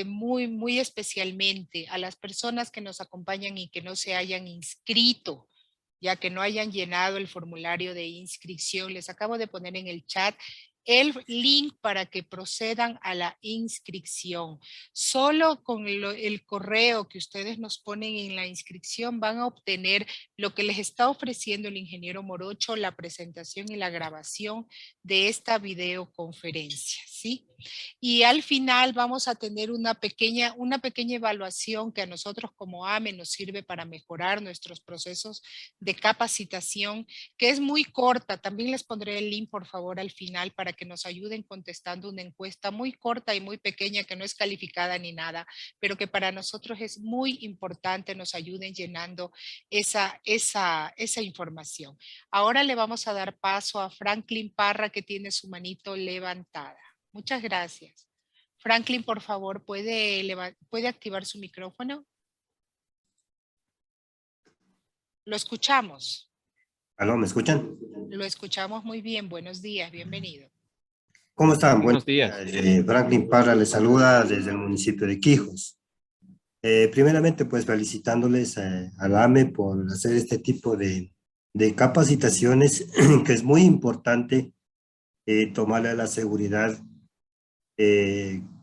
muy especialmente a las personas que nos acompañan y que no se hayan inscrito, ya que no hayan llenado el formulario de inscripción, les acabo de poner en el chat el link para que procedan a la inscripción. Solo con el correo que ustedes nos ponen en la inscripción van a obtener lo que les está ofreciendo el ingeniero Morocho, la presentación y la grabación de esta videoconferencia, ¿sí? Y al final vamos a tener una pequeña evaluación que a nosotros como AME nos sirve para mejorar nuestros procesos de capacitación, que es muy corta. También les pondré el link, por favor, al final para que nos ayuden contestando una encuesta muy corta y muy pequeña que no es calificada ni nada, pero que para nosotros es muy importante, nos ayuden llenando esa información. Ahora le vamos a dar paso a Franklin Parra, que tiene su manito levantada. Muchas gracias. Franklin, por favor, ¿puede activar su micrófono? Lo escuchamos. ¿Aló, me escuchan? Lo escuchamos muy bien. Buenos días, bienvenido. ¿Cómo están? Buenos días. Franklin Parra les saluda desde el municipio de Quijos. Primeramente, pues felicitándoles al AME por hacer este tipo de capacitaciones, que es muy importante tomarle la seguridad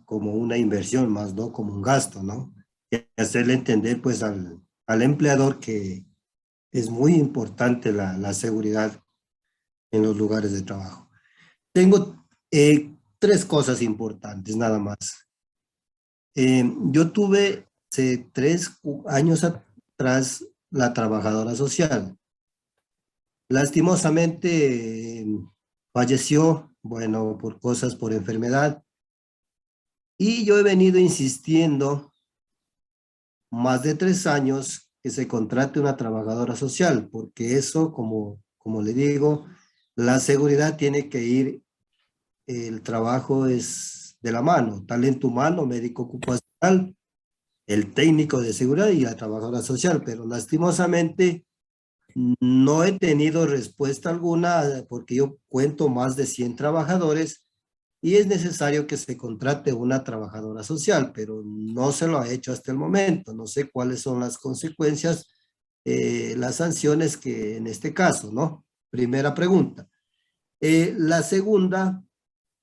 como una inversión más, no como un gasto, ¿no? Y hacerle entender pues al empleador que es muy importante la seguridad en los lugares de trabajo. Tengo tres cosas importantes nada más. Yo tuve hace 3 años atrás la trabajadora social. Lastimosamente falleció, bueno, por enfermedad. Y yo he venido insistiendo más de 3 años que se contrate una trabajadora social, porque eso, como le digo, la seguridad tiene que ir, el trabajo es de la mano, talento humano, médico ocupacional, el técnico de seguridad y la trabajadora social, pero lastimosamente no he tenido respuesta alguna porque yo cuento más de 100 trabajadores y es necesario que se contrate una trabajadora social, pero no se lo ha hecho hasta el momento. No sé cuáles son las consecuencias, las sanciones que en este caso, ¿no? Primera pregunta. La segunda,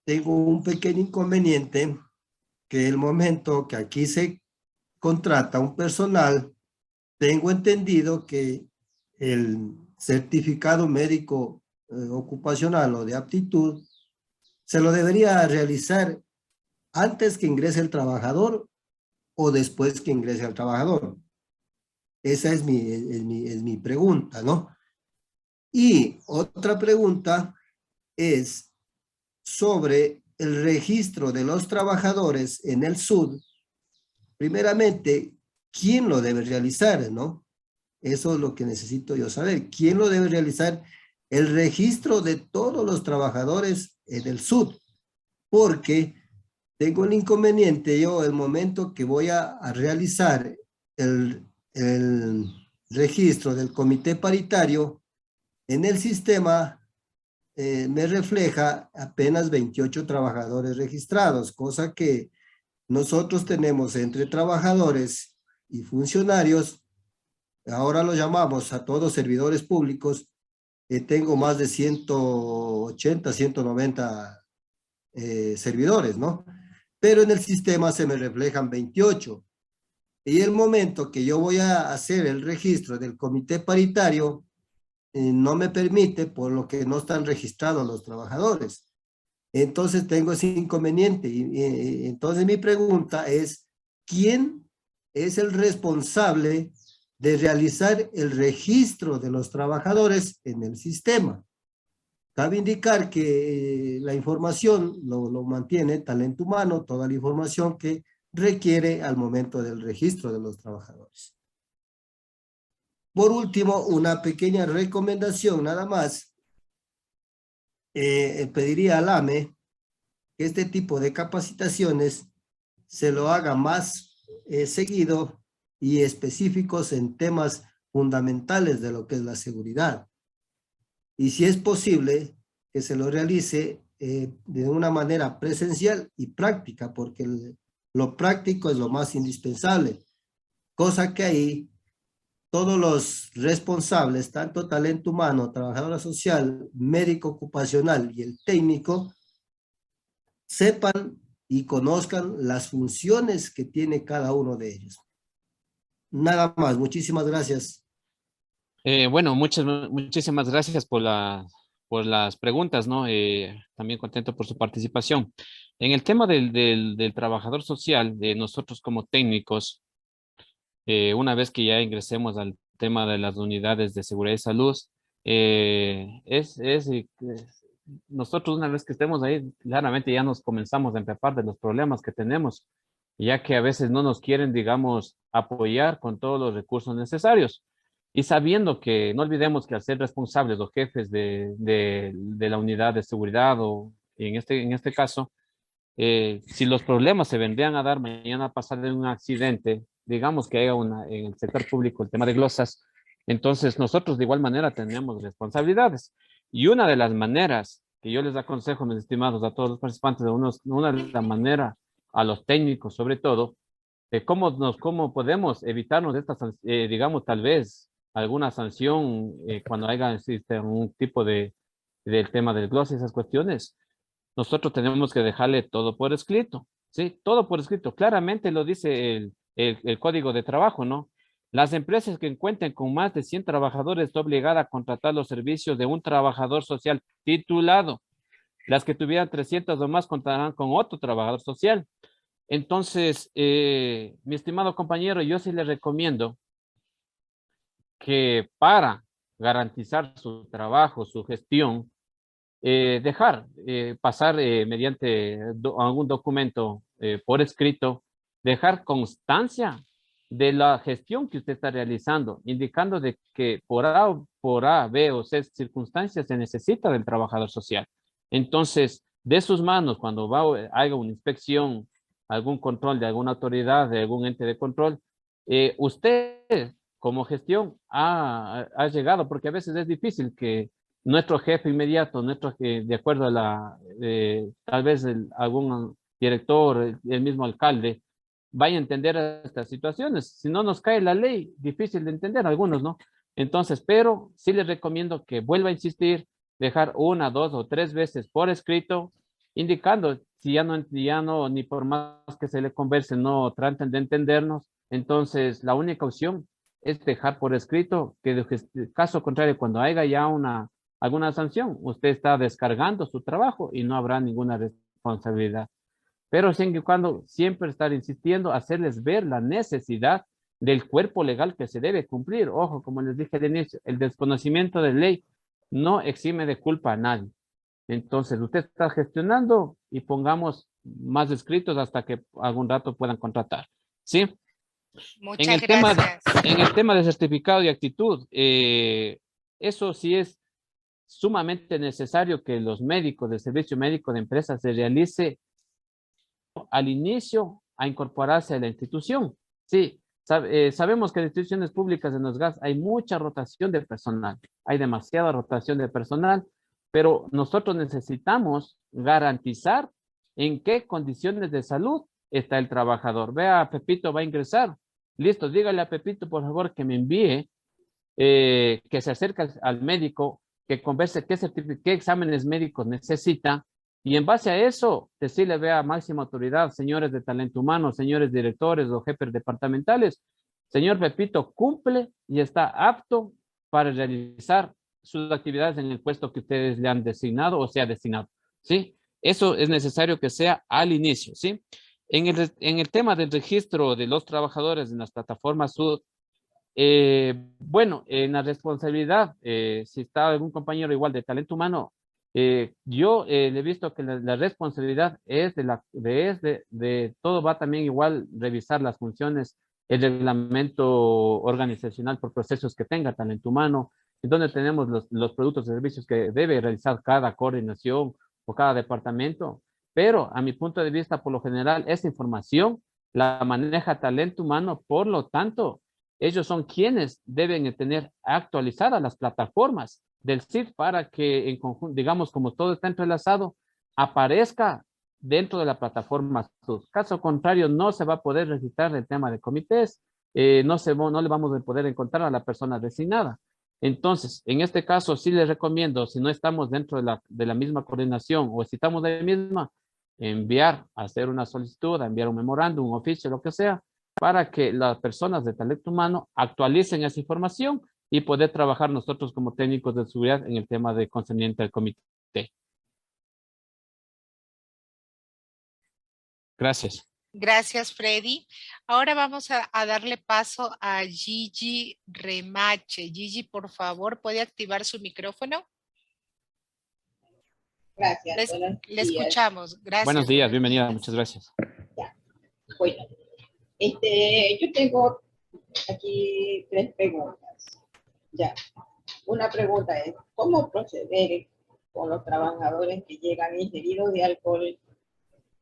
tengo un pequeño inconveniente, que el momento que aquí se contrata un personal, tengo entendido que el certificado médico ocupacional o de aptitud se lo debería realizar antes que ingrese el trabajador o después que ingrese el trabajador. Esa es mi pregunta, ¿no? Y otra pregunta es sobre el registro de los trabajadores en el SUD. Primeramente, ¿quién lo debe realizar, no? Eso es lo que necesito yo saber. ¿Quién lo debe realizar? El registro de todos los trabajadores en el SUD. Porque tengo el inconveniente, yo el momento que voy a realizar el registro del comité paritario, en el sistema me refleja apenas 28 trabajadores registrados, cosa que nosotros tenemos entre trabajadores y funcionarios, ahora lo llamamos a todos servidores públicos, tengo más de 180, 190 servidores, ¿no? Pero en el sistema se me reflejan 28. Y el momento que yo voy a hacer el registro del comité paritario, no me permite, por lo que no están registrados los trabajadores. Entonces tengo ese inconveniente. Entonces mi pregunta es, ¿quién es el responsable de realizar el registro de los trabajadores en el sistema? Cabe indicar que la información lo mantiene talento humano, toda la información que requiere al momento del registro de los trabajadores. Por último, una pequeña recomendación nada más. Pediría al AME que este tipo de capacitaciones se lo haga más seguido y específicos en temas fundamentales de lo que es la seguridad. Y si es posible, que se lo realice de una manera presencial y práctica, porque lo práctico es lo más indispensable, cosa que ahí todos los responsables, tanto talento humano, trabajadora social, médico ocupacional y el técnico, sepan y conozcan las funciones que tiene cada uno de ellos. Nada más, muchísimas gracias. Bueno, muchísimas gracias por las preguntas, ¿no? También contento por su participación. En el tema del trabajador social, de nosotros como técnicos, una vez que ya ingresemos al tema de las unidades de seguridad y salud, nosotros una vez que estemos ahí, claramente ya nos comenzamos a empapar de los problemas que tenemos, ya que a veces no nos quieren, digamos, apoyar con todos los recursos necesarios. Y sabiendo que, no olvidemos que al ser responsables los jefes de la unidad de seguridad o en este caso, si los problemas se vendrían a dar mañana a pasar de un accidente, digamos que haya en el sector público el tema de glosas, entonces nosotros de igual manera tenemos responsabilidades. Y una de las maneras que yo les aconsejo, mis estimados, a todos los participantes, una de las maneras a los técnicos sobre todo, cómo podemos evitarnos de estas, digamos, tal vez alguna sanción cuando existe un tipo del tema del gloss y esas cuestiones. Nosotros tenemos que dejarle todo por escrito, ¿sí? Todo por escrito. Claramente lo dice el Código de Trabajo, ¿no? Las empresas que cuenten con más de 100 trabajadores están obligadas a contratar los servicios de un trabajador social titulado. Las que tuvieran 300 o más contarán con otro trabajador social. Entonces, mi estimado compañero, yo sí le recomiendo que para garantizar su trabajo, su gestión, dejar pasar mediante algún documento por escrito, dejar constancia de la gestión que usted está realizando, indicando de que por A, B o C circunstancias se necesita del trabajador social. Entonces, de sus manos, cuando haga una inspección, algún control de alguna autoridad, de algún ente de control, usted como gestión ha llegado, porque a veces es difícil que nuestro jefe inmediato, de acuerdo a tal vez algún director, el mismo alcalde, vaya a entender estas situaciones. Si no nos cae la ley, difícil de entender algunos, ¿no? Entonces, pero sí les recomiendo que vuelva a insistir, dejar 1, 2 o 3 veces por escrito, indicando si ya no, ni por más que se le converse, no traten de entendernos. Entonces, la única opción es dejar por escrito que de caso contrario, cuando haya ya alguna sanción, usted está descargando su trabajo y no habrá ninguna responsabilidad. Pero siempre y cuando siempre estar insistiendo, hacerles ver la necesidad del cuerpo legal que se debe cumplir. Ojo, como les dije al inicio, el desconocimiento de ley no exime de culpa a nadie. Entonces, usted está gestionando y pongamos más escritos hasta que algún rato puedan contratar. ¿Sí? Muchas gracias. En el tema de certificado y actitud, eso sí es sumamente necesario que los médicos del servicio médico de empresas se realice al inicio a incorporarse a la institución. Sí, sabemos que en instituciones públicas en los GAS hay mucha rotación de personal, hay demasiada rotación de personal, pero nosotros necesitamos garantizar en qué condiciones de salud está el trabajador. Vea, Pepito va a ingresar. Listo, dígale a Pepito, por favor, que me envíe, que se acerque al médico, que converse qué exámenes médicos necesita, y en base a eso, decirle, vea, máxima autoridad, señores de talento humano, señores directores o jefes departamentales, señor Pepito cumple y está apto para realizar sus actividades en el puesto que ustedes le han designado o sea designado, ¿sí? Eso es necesario que sea al inicio, ¿sí? En el tema del registro de los trabajadores en las plataformas SUD, bueno, en la responsabilidad, si está algún compañero igual de talento humano, yo le he visto que la responsabilidad es de todo, va también igual revisar las funciones, el reglamento organizacional por procesos que tenga talento humano, en donde tenemos los productos y servicios que debe realizar cada coordinación o cada departamento, pero a mi punto de vista, por lo general, esa información la maneja talento humano, por lo tanto, ellos son quienes deben tener actualizadas las plataformas del CIF para que en conjunto, digamos, como todo está entrelazado, aparezca dentro de la plataforma SUS. Caso contrario, no se va a poder registrar el tema de comités, no le vamos a poder encontrar a la persona designada. Entonces, en este caso, sí les recomiendo, si no estamos dentro de la misma coordinación o si estamos de la misma, hacer una solicitud, enviar un memorándum, un oficio, lo que sea, para que las personas de talento humano actualicen esa información y poder trabajar nosotros como técnicos de seguridad en el tema de concerniente al comité. Gracias. Gracias, Freddy. Ahora vamos a darle paso a Gigi Remache. Gigi, por favor, ¿puede activar su micrófono? Gracias. Le escuchamos. Gracias. Buenos días, bienvenida. Muchas gracias. Ya. Bueno, yo tengo aquí 3 preguntas. Ya. Una pregunta es, ¿cómo proceder con los trabajadores que llegan ingeridos de alcohol?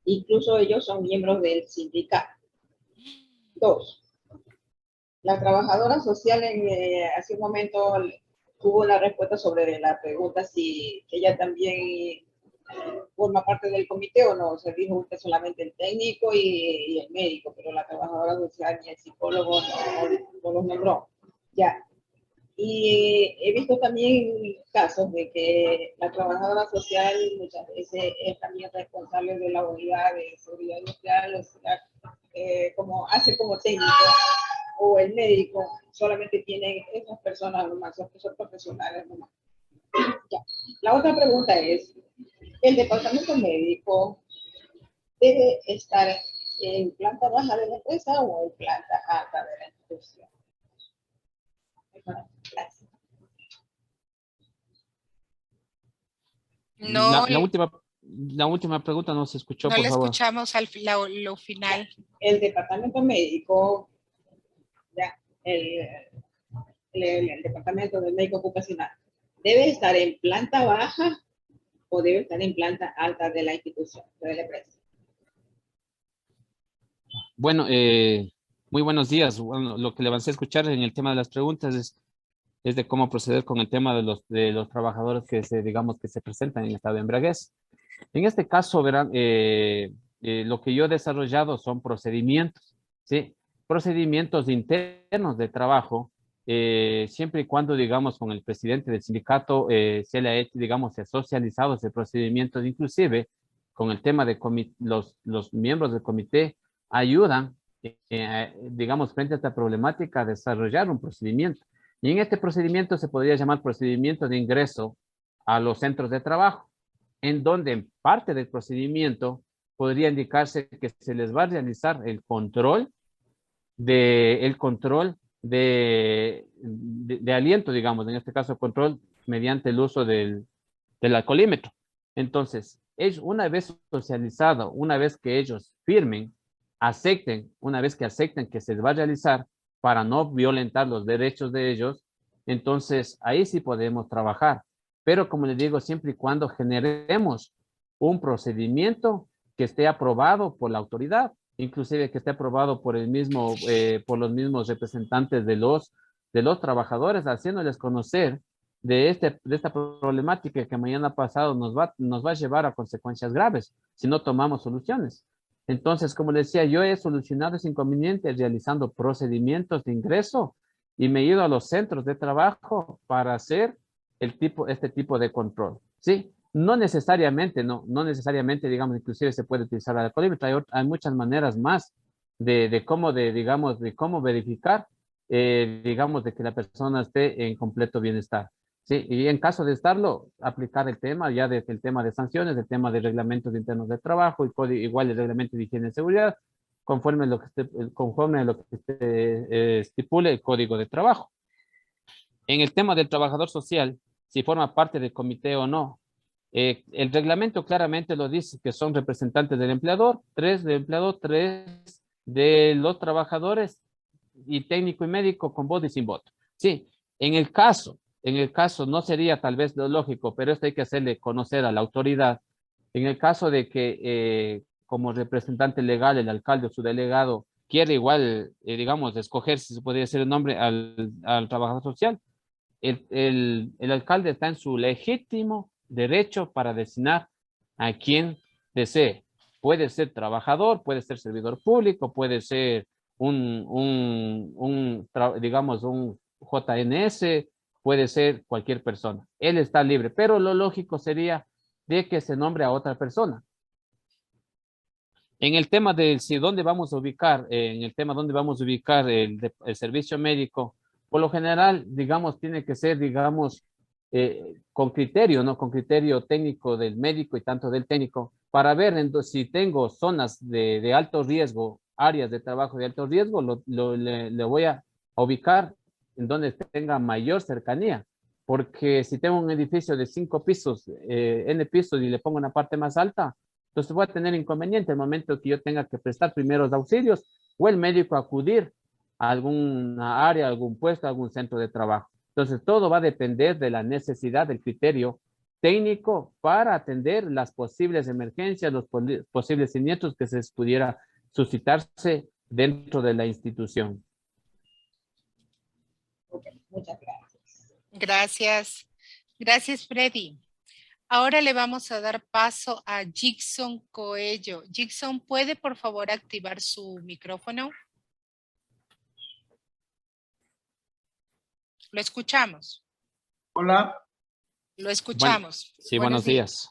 Incluso ellos son miembros del sindicato. 2. La trabajadora social hace un momento tuvo una respuesta sobre la pregunta si ella también forma parte del comité o no. Se dijo usted solamente el técnico y el médico, pero la trabajadora social ni el psicólogo no los nombró. Ya. Y he visto también casos de que la trabajadora social muchas veces es también responsable de la unidad de seguridad industrial, o sea, como hace como técnico, o el médico, solamente tienen esas personas nomás, son profesionales nomás. Ya. La otra pregunta es, ¿el departamento médico debe estar en planta baja de la empresa o en planta alta de la institución? Gracias. No, la última pregunta no se escuchó, no por le favor. escuchamos lo final. El departamento médico, ya, el departamento del médico ocupacional, ¿debe estar en planta baja o debe estar en planta alta de la institución, de la empresa? Bueno, muy buenos días. Bueno, lo que le avancé a escuchar en el tema de las preguntas es de cómo proceder con el tema de los trabajadores digamos, que se presentan en estado de embriaguez. En este caso, verán, lo que yo he desarrollado son procedimientos, ¿sí? Procedimientos internos de trabajo, siempre y cuando, digamos, con el presidente del sindicato se le ha hecho, digamos, se ha socializado ese procedimiento, inclusive con el tema de los miembros del comité ayudan, digamos, frente a esta problemática a desarrollar un procedimiento. Y en este procedimiento se podría llamar procedimiento de ingreso a los centros de trabajo, en donde en parte del procedimiento podría indicarse que se les va a realizar el control de aliento, digamos, en este caso control mediante el uso del alcoholímetro. Entonces, una vez socializado, una vez que ellos firmen, una vez que acepten que se les va a realizar para no violentar los derechos de ellos, entonces ahí sí podemos trabajar. Pero como les digo, siempre y cuando generemos un procedimiento que esté aprobado por la autoridad, inclusive que esté aprobado por por los mismos representantes de los trabajadores, haciéndoles conocer de esta problemática que mañana pasado nos va a llevar a consecuencias graves si no tomamos soluciones. Entonces, como les decía, yo he solucionado ese inconveniente realizando procedimientos de ingreso y me he ido a los centros de trabajo para hacer este tipo de control, ¿sí? No necesariamente, digamos, inclusive se puede utilizar el alcoholímetro. Hay muchas maneras más de cómo verificar, digamos, de que la persona esté en completo bienestar, ¿sí? Y en caso de estarlo, aplicar el tema ya desde el tema de sanciones, el tema de reglamentos internos de trabajo, y igual el reglamento de higiene y seguridad, conforme a lo que estipule el Código de Trabajo. En el tema del trabajador social, si forma parte del comité o no, el reglamento claramente lo dice que son representantes del empleador, 3 del empleador, 3 de los trabajadores y técnico y médico con voto y sin voto. Sí, en el caso no sería tal vez lo lógico, pero esto hay que hacerle conocer a la autoridad. En el caso de que como representante legal, el alcalde o su delegado quiere igual, digamos, escoger, si se podría decir el nombre, al trabajador social, el alcalde está en su legítimo derecho para designar a quien desee. Puede ser trabajador, puede ser servidor público, puede ser digamos, un JNS, puede ser cualquier persona. Él está libre, pero lo lógico sería de que se nombre a otra persona. En el tema de si dónde vamos a ubicar, el servicio médico, por lo general, digamos, tiene que ser, digamos, con criterio, ¿no? Con criterio técnico del médico y tanto del técnico, para ver si tengo zonas de alto riesgo, áreas de trabajo de alto riesgo, le voy a ubicar en donde tenga mayor cercanía. Porque si tengo un edificio de 5 pisos, N pisos, y le pongo una parte más alta, entonces voy a tener inconveniente el momento que yo tenga que prestar primeros auxilios o el médico acudir a alguna área, algún puesto, algún centro de trabajo. Entonces todo va a depender de la necesidad, del criterio técnico para atender las posibles emergencias, los posibles siniestros que se pudiera suscitarse dentro de la institución. Okay, muchas gracias. Gracias. Gracias, Freddy. Ahora le vamos a dar paso a Jackson Coello. Jackson, ¿puede por favor activar su micrófono? Lo escuchamos. Hola. Lo escuchamos. Bueno, sí, buenos días.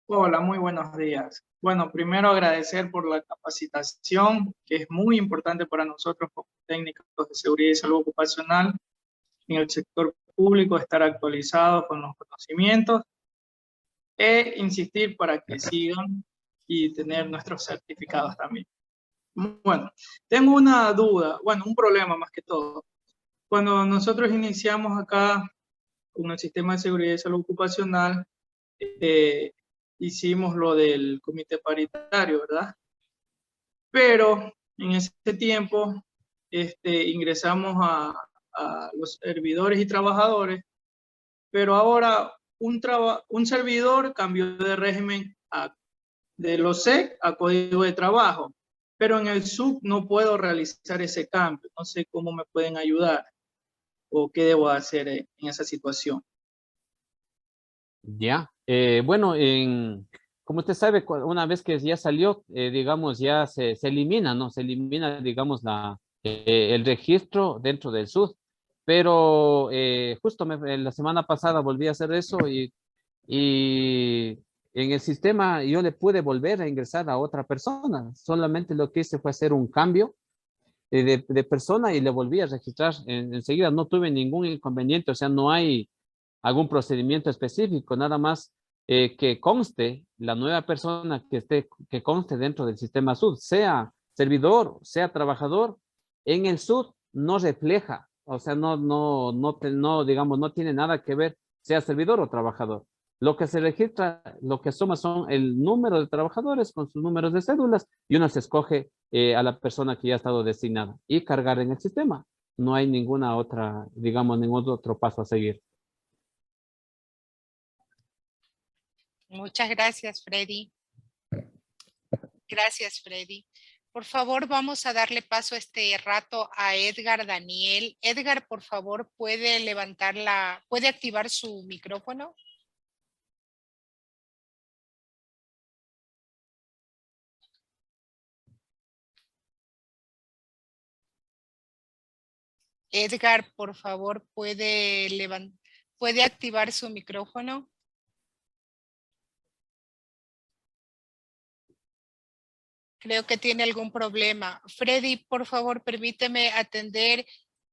Hola, muy buenos días. Bueno, primero agradecer por la capacitación, que es muy importante para nosotros como técnicos de seguridad y salud ocupacional en el sector público, estar actualizados con los conocimientos e insistir para que sigan y tener nuestros certificados también. Bueno, tengo una duda, bueno, un problema más que todo. Cuando nosotros iniciamos acá con el sistema de seguridad y salud ocupacional, hicimos lo del comité paritario, ¿verdad? Pero en ese tiempo ingresamos a los servidores y trabajadores, pero ahora un servidor cambió de régimen de los SEC a código de trabajo, pero en el SUB no puedo realizar ese cambio. No sé cómo me pueden ayudar o qué debo hacer en esa situación. Ya, bueno, como usted sabe, una vez que ya salió, digamos, ya se elimina, ¿no? Se elimina, digamos, el registro dentro del SUD. Pero justo la semana pasada volví a hacer eso y en el sistema yo le pude volver a ingresar a otra persona. Solamente lo que hice fue hacer un cambio de persona y le volví a registrar enseguida. No tuve ningún inconveniente, o sea, no hay algún procedimiento específico, nada más que conste la nueva persona que conste dentro del sistema SUD, sea servidor, sea trabajador, en el SUD no refleja, o sea, digamos, no tiene nada que ver, sea servidor o trabajador. Lo que se registra, lo que suma son el número de trabajadores con sus números de cédulas y uno se escoge a la persona que ya ha estado designada y cargar en el sistema. No hay ninguna otra, digamos, ningún otro paso a seguir. Muchas gracias, Freddy. Gracias, Freddy. Por favor, vamos a darle paso este rato a Edgar Daniel. Edgar, por favor, ¿puede activar su micrófono? Edgar, por favor, ¿puede activar su micrófono? Creo que tiene algún problema. Freddy, por favor, permíteme atender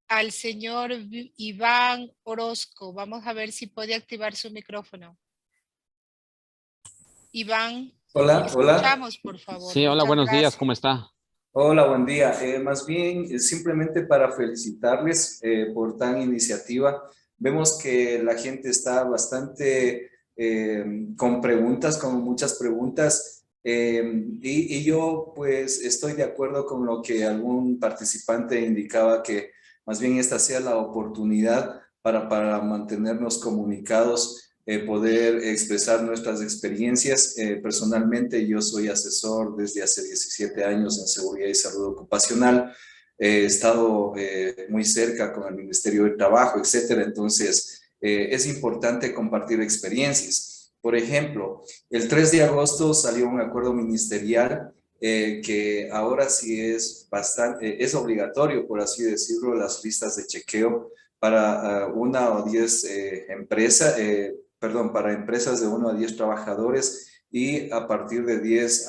al señor Iván Orozco. Vamos a ver si puede activar su micrófono. Iván, hola, escuchamos, por favor. Sí, hola, buenos días, ¿cómo está? Hola, buen día. Más bien, simplemente para felicitarles por tan iniciativa. Vemos que la gente está bastante con preguntas, con muchas preguntas. Y yo pues estoy de acuerdo con lo que algún participante indicaba, que más bien esta sea la oportunidad para mantenernos comunicados poder expresar nuestras experiencias. Personalmente, yo soy asesor desde hace 17 años en seguridad y salud ocupacional. He estado muy cerca con el Ministerio de Trabajo, etcétera. Entonces, es importante compartir experiencias. Por ejemplo, el 3 de agosto salió un acuerdo ministerial que ahora sí es es obligatorio, por así decirlo, las listas de chequeo para 1 o 10 empresas, para empresas de 1 a 10 trabajadores y a partir de 10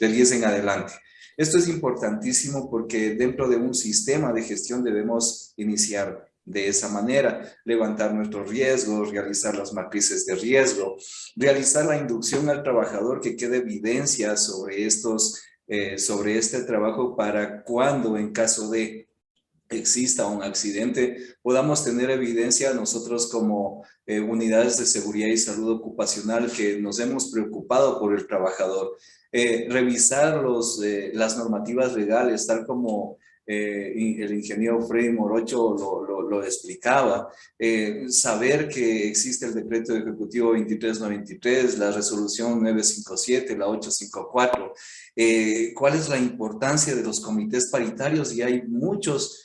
de 10 en adelante. Esto es importantísimo porque dentro de un sistema de gestión debemos iniciar de esa manera, levantar nuestros riesgos, realizar las matrices de riesgo, realizar la inducción al trabajador que quede evidencia sobre sobre este trabajo para cuando en caso de exista un accidente, podamos tener evidencia nosotros como unidades de seguridad y salud ocupacional que nos hemos preocupado por el trabajador. Revisar las normativas legales, tal como el ingeniero Freddy Morocho lo explicaba, saber que existe el decreto ejecutivo 2393, la resolución 957, la 854, cuál es la importancia de los comités paritarios, y hay muchos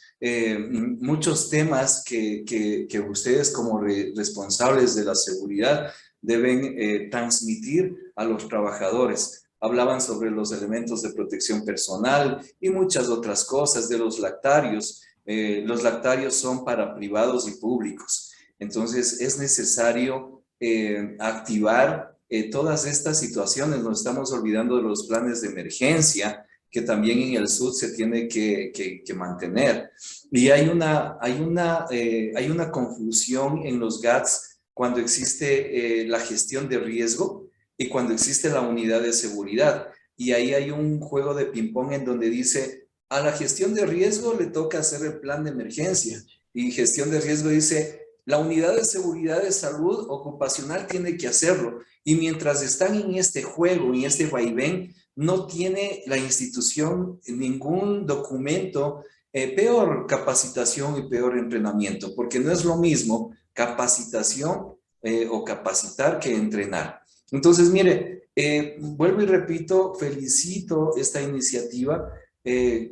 temas que ustedes como responsables de la seguridad deben transmitir a los trabajadores. Hablaban sobre los elementos de protección personal y muchas otras cosas de los lactarios. Los lactarios son para privados y públicos. Entonces es necesario activar todas estas situaciones. Nos estamos olvidando de los planes de emergencia, que también en el SUD se tiene que mantener. Y hay una confusión en los GATS cuando existe la gestión de riesgo y cuando existe la unidad de seguridad. Y ahí hay un juego de ping-pong en donde dice, a la gestión de riesgo le toca hacer el plan de emergencia. Y gestión de riesgo dice, la unidad de seguridad de salud ocupacional tiene que hacerlo. Y mientras están en este juego, en este vaivén, no tiene la institución ningún documento, peor capacitación y peor entrenamiento, porque no es lo mismo capacitación o capacitar que entrenar. Entonces, mire, vuelvo y repito, felicito esta iniciativa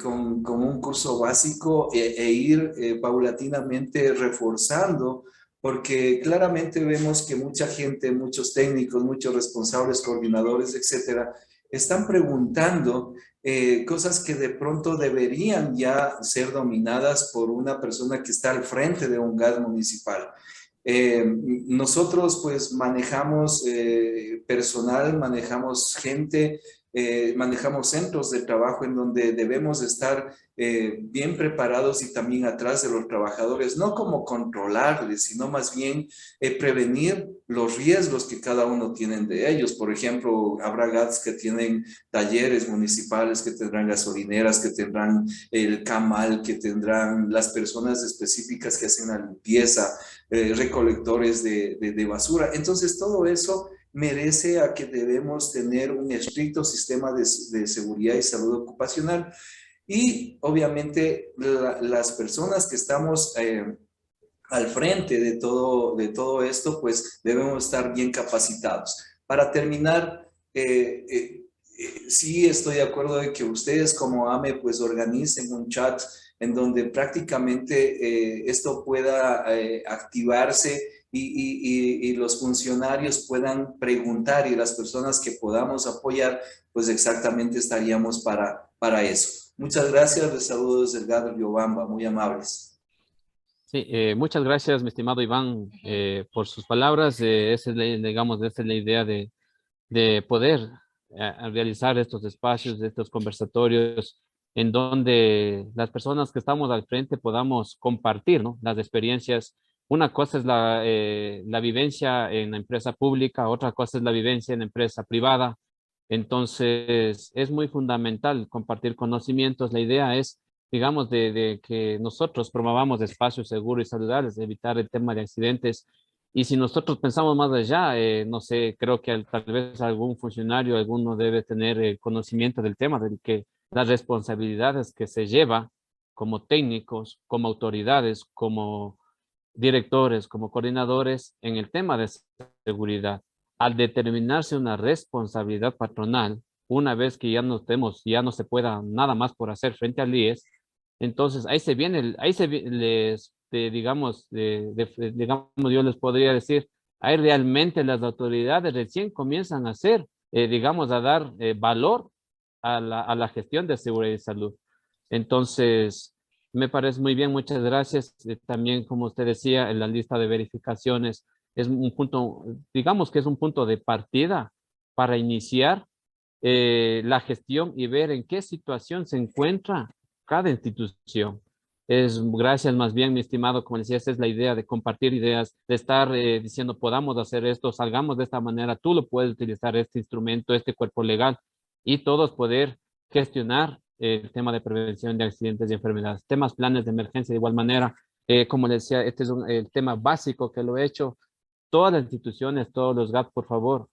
con un curso básico e ir paulatinamente reforzando, porque claramente vemos que mucha gente, muchos técnicos, muchos responsables, coordinadores, etcétera, están preguntando cosas que de pronto deberían ya ser dominadas por una persona que está al frente de un GAT municipal. Nosotros pues manejamos personal, manejamos gente, manejamos centros de trabajo en donde debemos estar bien preparados y también atrás de los trabajadores, no como controlarles, sino más bien prevenir los riesgos que cada uno tiene de ellos. Por ejemplo, habrá GATS que tienen talleres municipales, que tendrán gasolineras, que tendrán el CAMAL, que tendrán las personas específicas que hacen la limpieza, recolectores de basura. Entonces, todo eso merece a que debemos tener un estricto sistema de seguridad y salud ocupacional. Y obviamente las personas que estamos al frente de todo esto, pues debemos estar bien capacitados. Para terminar, sí estoy de acuerdo de que ustedes como AME pues organicen un chat en donde prácticamente esto pueda activarse y los funcionarios puedan preguntar, y las personas que podamos apoyar, pues exactamente estaríamos para eso. Muchas gracias, les saludo desde el GAT Riobamba, muy amables. Sí, muchas gracias, mi estimado Iván, por sus palabras. Esa es la idea de poder realizar estos espacios, estos conversatorios, en donde las personas que estamos al frente podamos compartir, ¿no?, las experiencias. Una cosa es la vivencia en la empresa pública, otra cosa es la vivencia en la empresa privada. Entonces, es muy fundamental compartir conocimientos. La idea es, digamos, de que nosotros promovamos espacios seguros y saludables, de evitar el tema de accidentes. Y si nosotros pensamos más allá, no sé, creo que tal vez algún funcionario, alguno debe tener conocimiento del tema, de que las responsabilidades que se lleva como técnicos, como autoridades, como directores, como coordinadores en el tema de seguridad. Al determinarse una responsabilidad patronal, una vez que ya ya no se pueda nada más por hacer frente al IES, entonces ahí se viene, digamos, yo les podría decir, ahí realmente las autoridades recién comienzan a hacer, digamos, a dar valor a la gestión de seguridad y salud. Entonces, me parece muy bien, muchas gracias. También, como usted decía, en la lista de verificaciones es un punto, digamos que es un punto de partida para iniciar la gestión y ver en qué situación se encuentra cada institución. Gracias más bien, mi estimado, como decía, esa es la idea de compartir ideas, de estar diciendo, podamos hacer esto, salgamos de esta manera, tú lo puedes utilizar, este instrumento, este cuerpo legal, y todos poder gestionar el tema de prevención de accidentes y enfermedades. Temas, planes de emergencia de igual manera. Como les decía, este es el tema básico que lo he hecho. Todas las instituciones, todos los GAP, por favor,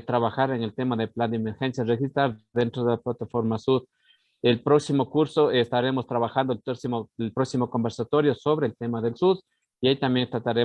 trabajar en el tema de plan de emergencia, registrar dentro de la plataforma SUD. El próximo curso estaremos trabajando el próximo conversatorio sobre el tema del SUD y ahí también trataremos